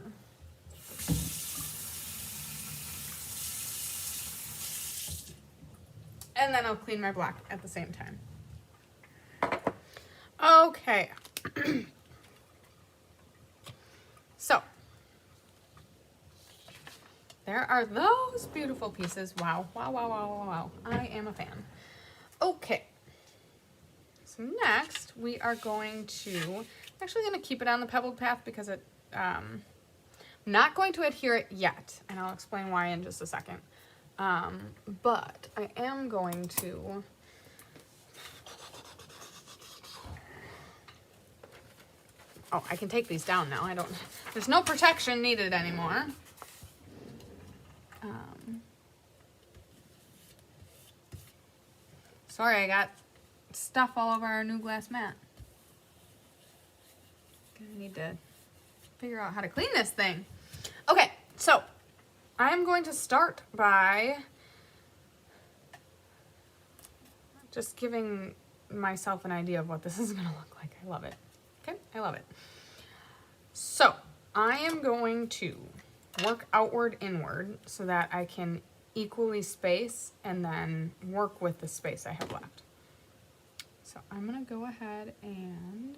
And then I'll clean my block at the same time. Okay. So, there are those beautiful pieces. Wow, wow, wow, wow, wow, wow. I am a fan. Okay. So next, we are going to, I'm actually going to keep it on the pebbled path because I'm not going to adhere it yet, and I'll explain why in just a second. But I am going to I can take these down now. There's no protection needed anymore. Sorry, I got stuff all over our new glass mat. I need to figure out how to clean this thing. Okay, so I am going to start by just giving myself an idea of what this is going to look like. I love it. Okay, I love it. So I am going to work outward, inward, so that I can equally space and then work with the space I have left. So I'm going to go ahead and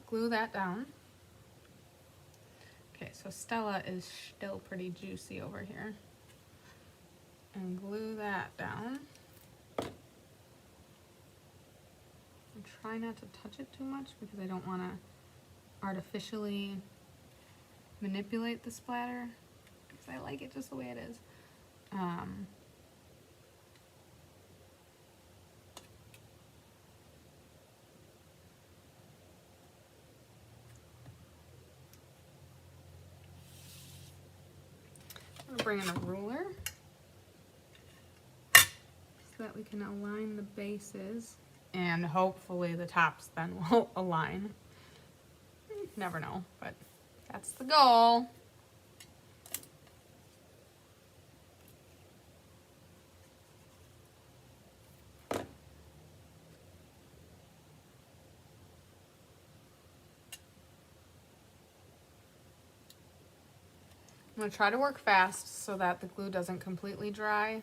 glue that down. Okay, so Stella is still pretty juicy over here. And glue that down. And try not to touch it too much because I don't want to artificially manipulate the splatter because I like it just the way it is. I'm going to bring in a ruler so that we can align the bases. And hopefully the tops then will align. Never know, but that's the goal. I'm going to try to work fast so that the glue doesn't completely dry.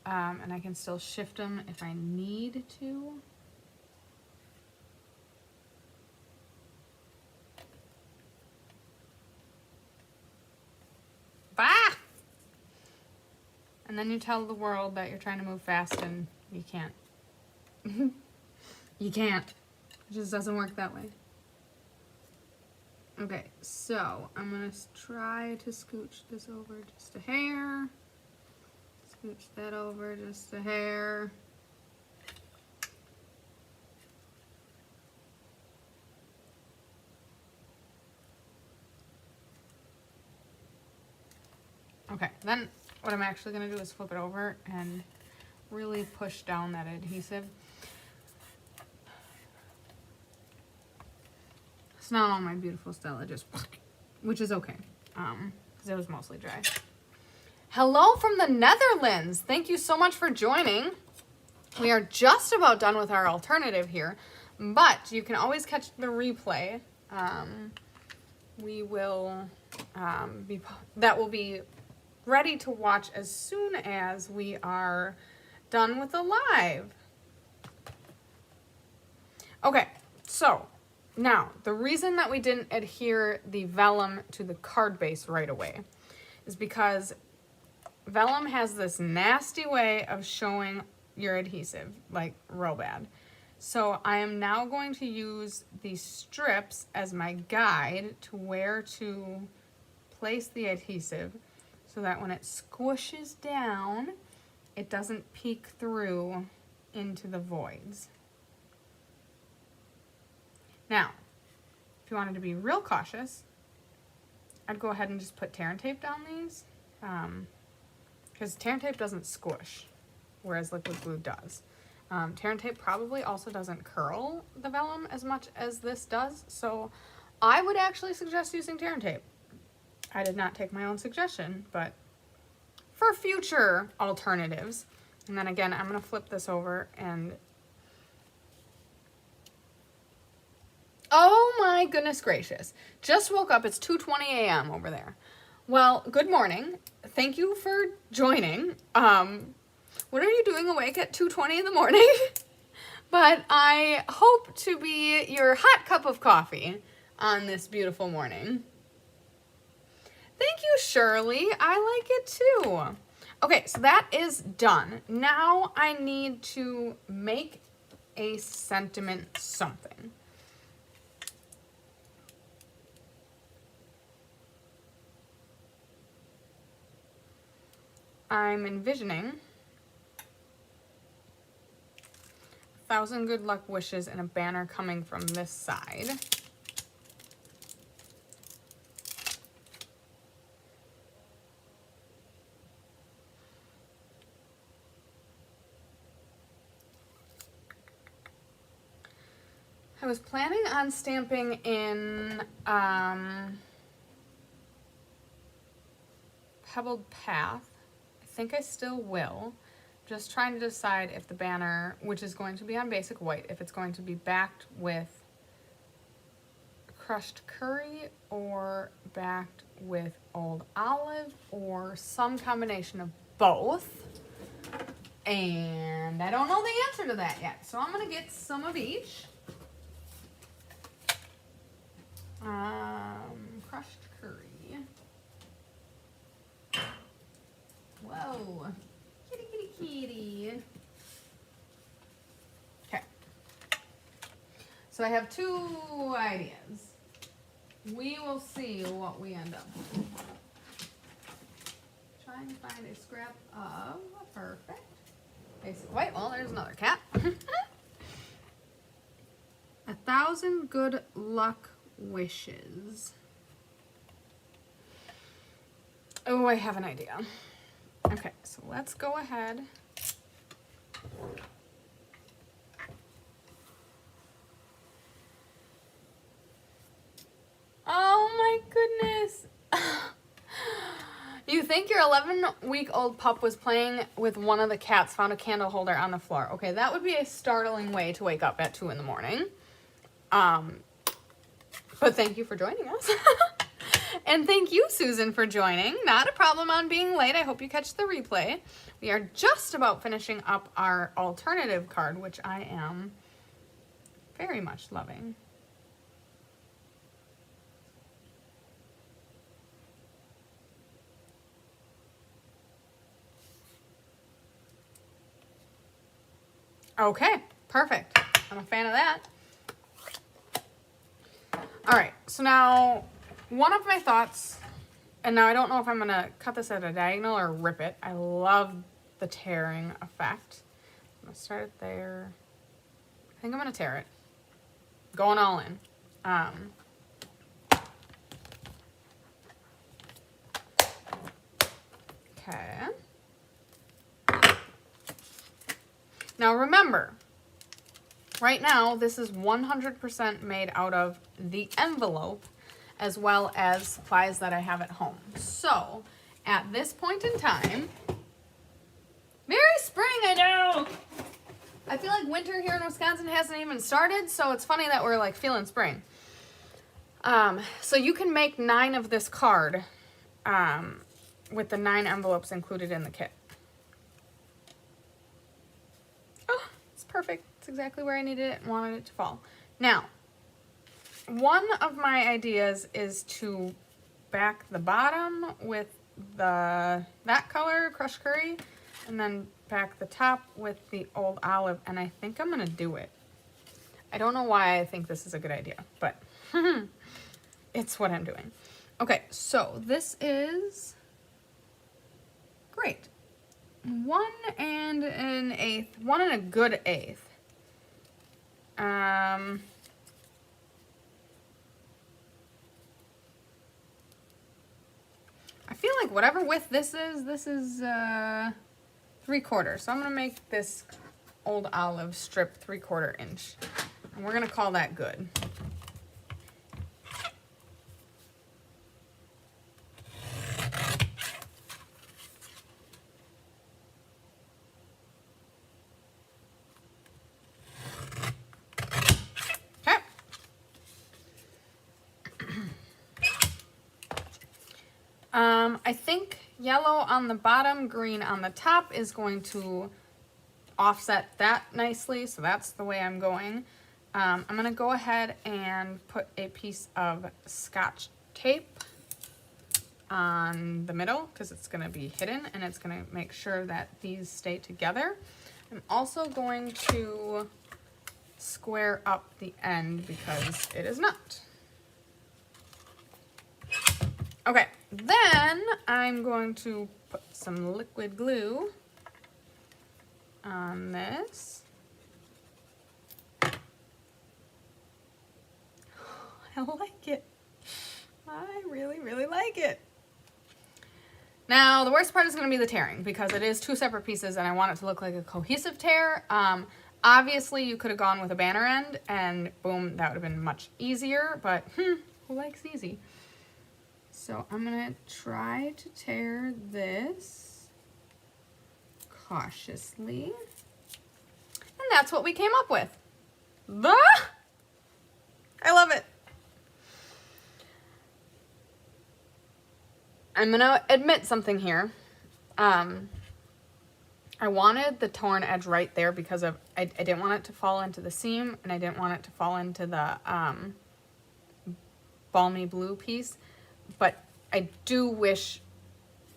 And I can still shift them if I need to. Bah! And then you tell the world that you're trying to move fast and you can't. You can't. It just doesn't work that way. Okay, so I'm going to try to scooch this over just a hair. Scooch that over just a hair. Okay, then what I'm actually going to do is flip it over and really push down that adhesive. It's not all my beautiful Stella, just, which is okay, because it was mostly dry. Hello from the Netherlands. Thank you so much for joining. We are just about done with our alternative here, but you can always catch the replay. We will that will be ready to watch as soon as we are done with the live. Okay, so now the reason that we didn't adhere the vellum to the card base right away is because vellum has this nasty way of showing your adhesive, like real bad. So I am now going to use these strips as my guide to where to place the adhesive so that when it squishes down, it doesn't peek through into the voids. Now, if you wanted to be real cautious, I'd go ahead and just put tear and tape down these, because tear and tape doesn't squish, whereas liquid glue does. Tear and tape probably also doesn't curl the vellum as much as this does, so I would actually suggest using tear and tape. I did not take my own suggestion, but for future alternatives. And then again, I'm going to flip this over and... Oh my goodness gracious. Just woke up. It's 2:20 a.m. over there. Well, good morning. Thank you for joining. What are you doing awake at 2:20 in the morning? But I hope to be your hot cup of coffee on this beautiful morning. Thank you, Shirley. I like it too. Okay, so that is done. Now I need to make a sentiment something. I'm envisioning 1,000 good luck wishes and a banner coming from this side. I was planning on stamping in Pebbled Path. I think I still will. Just trying to decide if the banner, which is going to be on basic white, if it's going to be backed with crushed curry or backed with old olive or some combination of both. And I don't know the answer to that yet. So I'm going to get some of each. Crushed curry. Whoa. Kitty, kitty, kitty. Okay. So I have two ideas. We will see what we end up with. Trying to find a scrap of perfect basic white. Well, there's another cat. 1,000 good luck wishes. Oh, I have an idea. Okay, so let's go ahead. Oh my goodness. You think your 11-week-old pup was playing with one of the cats, found a candle holder on the floor. Okay, that would be a startling way to wake up at 2 in the morning. But thank you for joining us. And thank you, Susan, for joining. Not a problem on being late. I hope you catch the replay. We are just about finishing up our alternative card, which I am very much loving. Okay, perfect. I'm a fan of that. All right, so now one of my thoughts, and now I don't know if I'm gonna cut this at a diagonal or rip it. I love the tearing effect. I'm gonna start it there. I think I'm gonna tear it. Going all in. Okay. Now remember, right now this is 100% made out of the envelope as well as supplies that I have at home. So at this point in time, Merry spring, I know! I feel like winter here in Wisconsin hasn't even started, so it's funny that we're like feeling spring. So you can make 9 of this card with the 9 envelopes included in the kit. Oh, it's perfect. It's exactly where I needed it and wanted it to fall. Now, one of my ideas is to back the bottom with that color, crushed curry, and then back the top with the old olive, and I think I'm gonna do it. I don't know why I think this is a good idea, but it's what I'm doing. Okay, so this is great. 1 and an eighth, 1 and a good eighth. I feel like whatever width this is 3/4. So I'm gonna make this old olive strip 3/4 inch. And we're gonna call that good. Okay. I think yellow on the bottom, green on the top is going to offset that nicely, so that's the way I'm going. I'm going to go ahead and put a piece of Scotch tape on the middle because it's going to be hidden and it's going to make sure that these stay together. I'm also going to square up the end because it is not. Okay, then I'm going to put some liquid glue on this. I like it. I really, really like it. Now, the worst part is going to be the tearing because it is two separate pieces and I want it to look like a cohesive tear. Obviously, you could have gone with a banner end and boom, that would have been much easier, but who likes easy? So I'm going to try to tear this cautiously. And that's what we came up with. I love it. I'm going to admit something here. I wanted the torn edge right there because of I didn't want it to fall into the seam and I didn't want it to fall into the balmy blue piece. But I do wish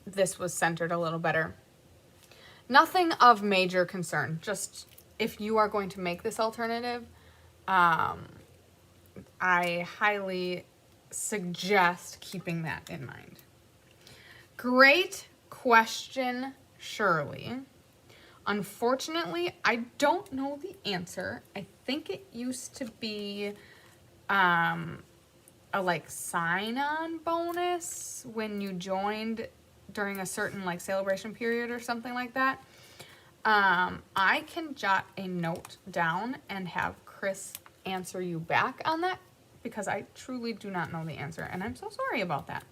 this was centered a little better. Nothing of major concern. Just if you are going to make this alternative, I highly suggest keeping that in mind. Great question, Shirley. Unfortunately, I don't know the answer. I think it used to be a like sign-on bonus when you joined during a certain like sale-a-bration period or something like that. I can jot a note down and have Chris answer you back on that because I truly do not know the answer and I'm so sorry about that.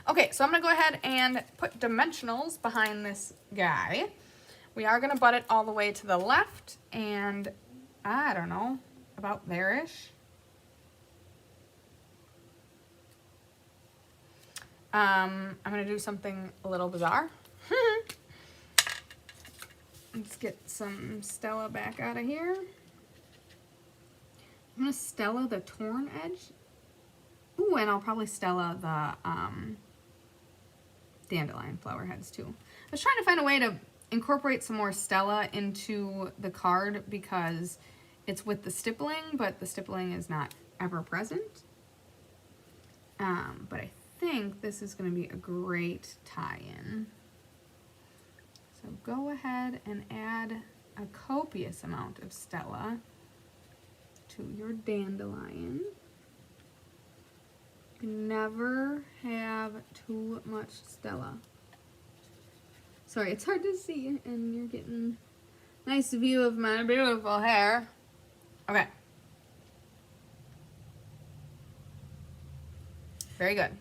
Okay, so I'm going to go ahead and put dimensionals behind this guy. We are going to butt it all the way to the left and I don't know, about there-ish. I'm going to do something a little bizarre. Let's get some Stella back out of here. I'm going to Stella the torn edge. Ooh, and I'll probably Stella the dandelion flower heads too. I was trying to find a way to incorporate some more Stella into the card because it's with the stippling, but the stippling is not ever present. But I think this is going to be a great tie-in. So go ahead and add a copious amount of Stella to your dandelion. Never have too much Stella. Sorry, it's hard to see and you're getting a nice view of my beautiful hair. Okay. Very good.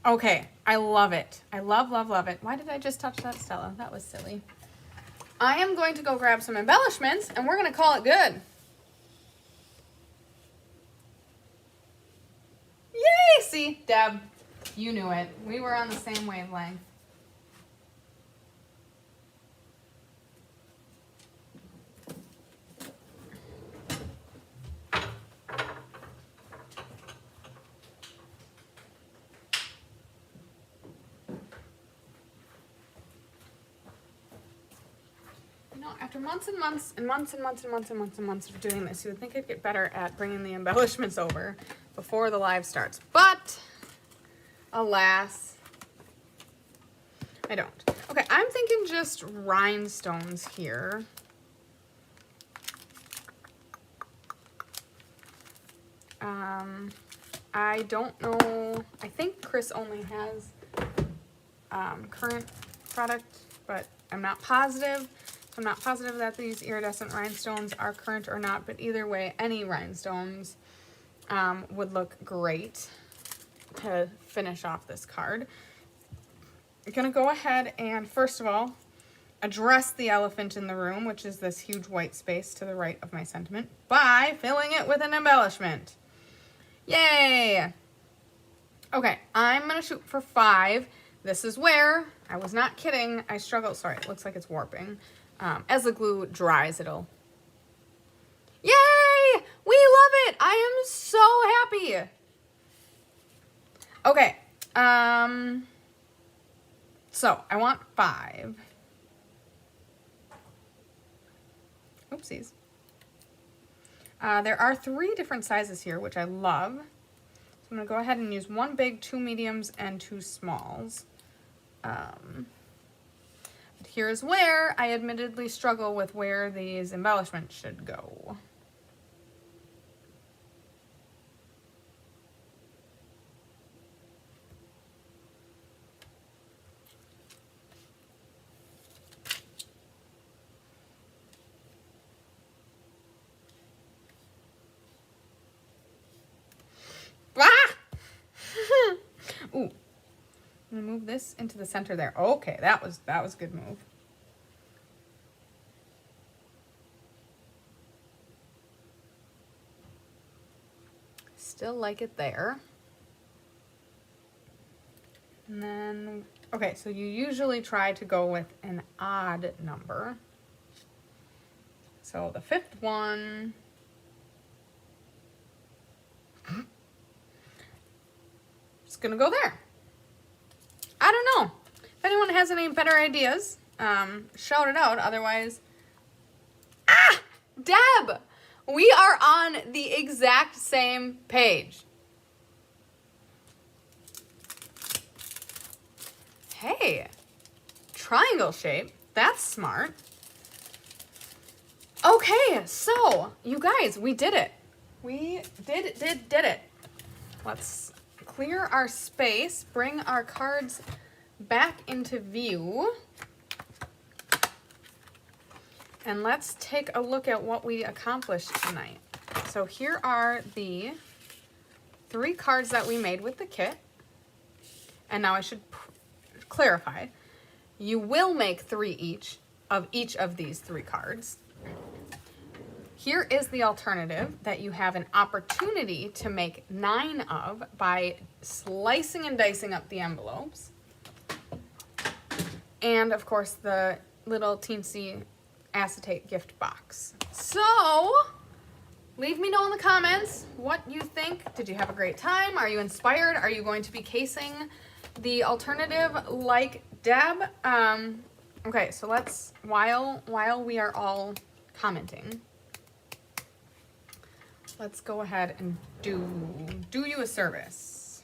Okay, I love it. I love, love, love it. Why did I just touch that Stella? That was silly. I am going to go grab some embellishments and we're going to call it good. Yay! See, Deb, you knew it. We were on the same wavelength. After months and months and months and months and months and months and months of doing this, you would think I'd get better at bringing the embellishments over before the live starts. But, alas, I don't. Okay, I'm thinking just rhinestones here. I don't know. I think Chris only has current product, but I'm not positive. I'm not positive that these iridescent rhinestones are current or not, but either way, any rhinestones would look great to finish off this card. I'm gonna go ahead and first of all, address the elephant in the room, which is this huge white space to the right of my sentiment, by filling it with an embellishment. Yay! Okay, I'm gonna shoot for 5. This is where, I was not kidding, I struggled. Sorry, it looks like it's warping. As the glue dries, it'll... Yay! We love it! I am so happy! Okay, so I want 5. Oopsies. There are 3 different sizes here, which I love. So I'm going to go ahead and use 1 big, 2 mediums, and 2 smalls. But here's where I admittedly struggle with where these embellishments should go. Ah! Ooh. I'm gonna move this into the center there. Okay, that was a good move. Still like it there. And then, okay, so you usually try to go with an odd number. So the 5th one, it's gonna go there. I don't know. If anyone has any better ideas, shout it out. Otherwise, Deb, we are on the exact same page. Hey, triangle shape. That's smart. Okay, so you guys, we did it. We did it. Let's clear our space, bring our cards back into view, and let's take a look at what we accomplished tonight. So here are the 3 cards that we made with the kit. And now I should clarify, you will make 3 each of these 3 cards. Here is the alternative that you have an opportunity to make 9 of by slicing and dicing up the envelopes. And of course the little teensy acetate gift box. So leave me know in the comments what you think. Did you have a great time? Are you inspired? Are you going to be casing the alternative like Deb? Okay, so let's, while we are all commenting, let's go ahead and do you a service.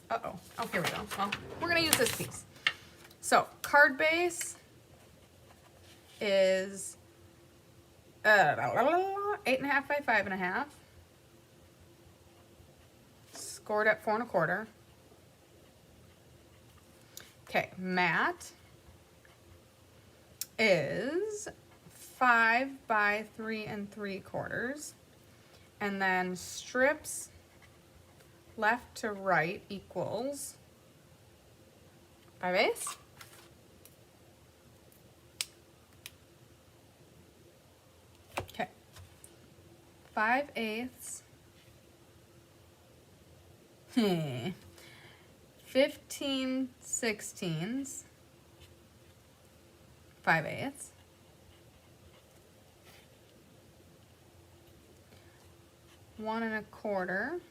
Uh-oh. Oh, here we go. Well, we're going to use this piece. So, card base is 8.5 by 5.5. Scored at 4 1/4. Okay, mat is 5 by 3 3/4, and then strips left to right equals 5/8. Okay, 5/8. 15/16, 5/8. 1 1/4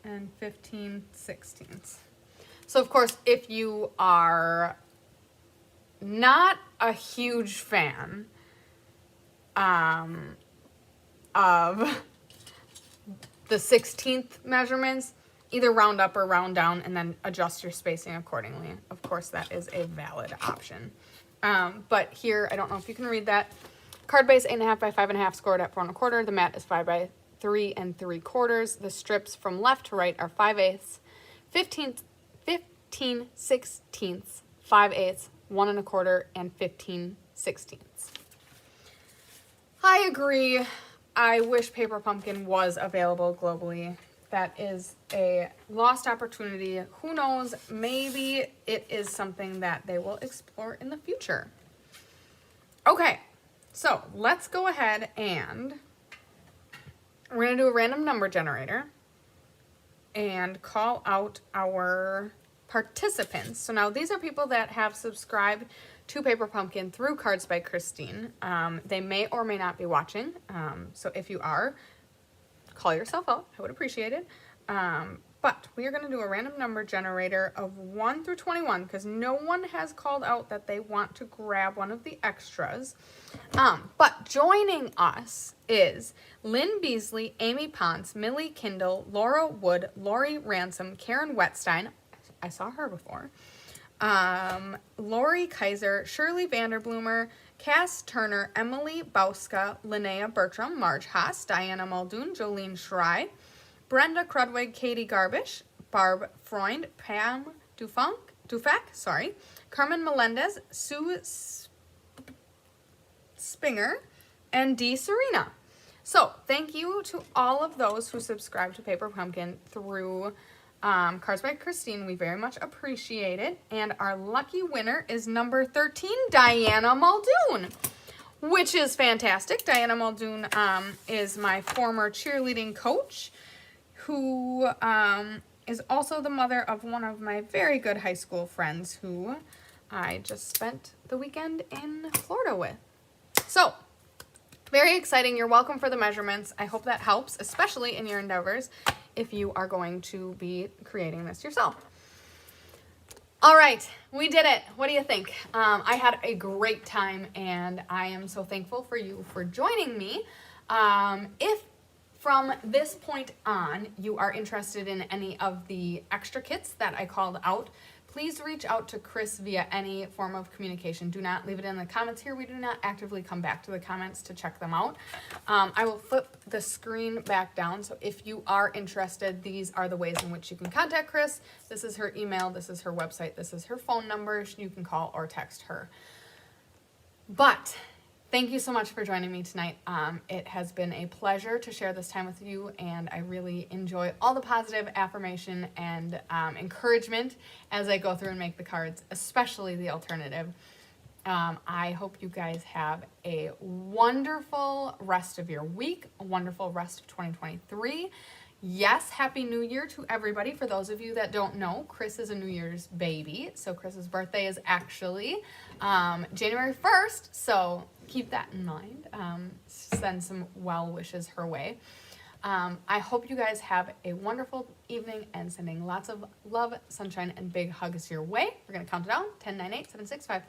and 15/16. So of course, if you are not a huge fan of the 16th measurements, either round up or round down and then adjust your spacing accordingly. Of course, that is a valid option. But here, I don't know if you can read that. Card base 8.5 by 5.5, scored at 4 1/4. The mat is 5 by 3 3/4. The strips from left to right are 5/8, 15/16, 5/8, 1 1/4, and 15/16. I agree. I wish Paper Pumpkin was available globally. That is a lost opportunity. Who knows? Maybe it is something that they will explore in the future. Okay, so let's go ahead and we're going to do a random number generator and call out our participants. So now these are people that have subscribed to Paper Pumpkin through Cards by Christine. They may or may not be watching. So if you are, call yourself out. I would appreciate it. But we are going to do a random number generator of 1 through 21 because no one has called out that they want to grab one of the extras. But joining us is Lynn Beasley, Amy Ponce, Millie Kindle, Laura Wood, Lori Ransom, Karen Wetstein. I saw her before. Lori Kaiser, Shirley Vanderblumer, Cass Turner, Emily Bauska, Linnea Bertram, Marge Haas, Diana Muldoon, Jolene Schrei, Brenda Crudwig, Katie Garbish, Barb Freund, Pam Dufek, Carmen Melendez, Sue Spinger, and Dee Serena. So thank you to all of those who subscribe to Paper Pumpkin through Cards by Christine. We very much appreciate it. And our lucky winner is number 13, Diana Muldoon, which is fantastic. Diana Muldoon is my former cheerleading coach, who is also the mother of one of my very good high school friends who I just spent the weekend in Florida with. So, very exciting. You're welcome for the measurements. I hope that helps, especially in your endeavors if you are going to be creating this yourself. All right, we did it. What do you think? I had a great time, and I am so thankful for you for joining me. If from this point on you are interested in any of the extra kits that I called out, please reach out to Chris via any form of communication. Do not leave it in the comments here. We do not actively come back to the comments to check them out. I will flip the screen back down. So if you are interested, these are the ways in which you can contact Chris. This is her email. This is her website. This is her phone number. You can call or text her. But thank you so much for joining me tonight. It has been a pleasure to share this time with you, and I really enjoy all the positive affirmation and encouragement as I go through and make the cards, especially the alternative. I hope you guys have a wonderful rest of your week, a wonderful rest of 2023. Yes, Happy New Year to everybody. For those of you that don't know, Chris is a New Year's baby, so Chris's birthday is actually January 1st, so keep that in mind. Send some well wishes her way. I hope you guys have a wonderful evening and sending lots of love, sunshine, and big hugs your way. We're going to count it down. 10, 9, 8, 7, 6, 5,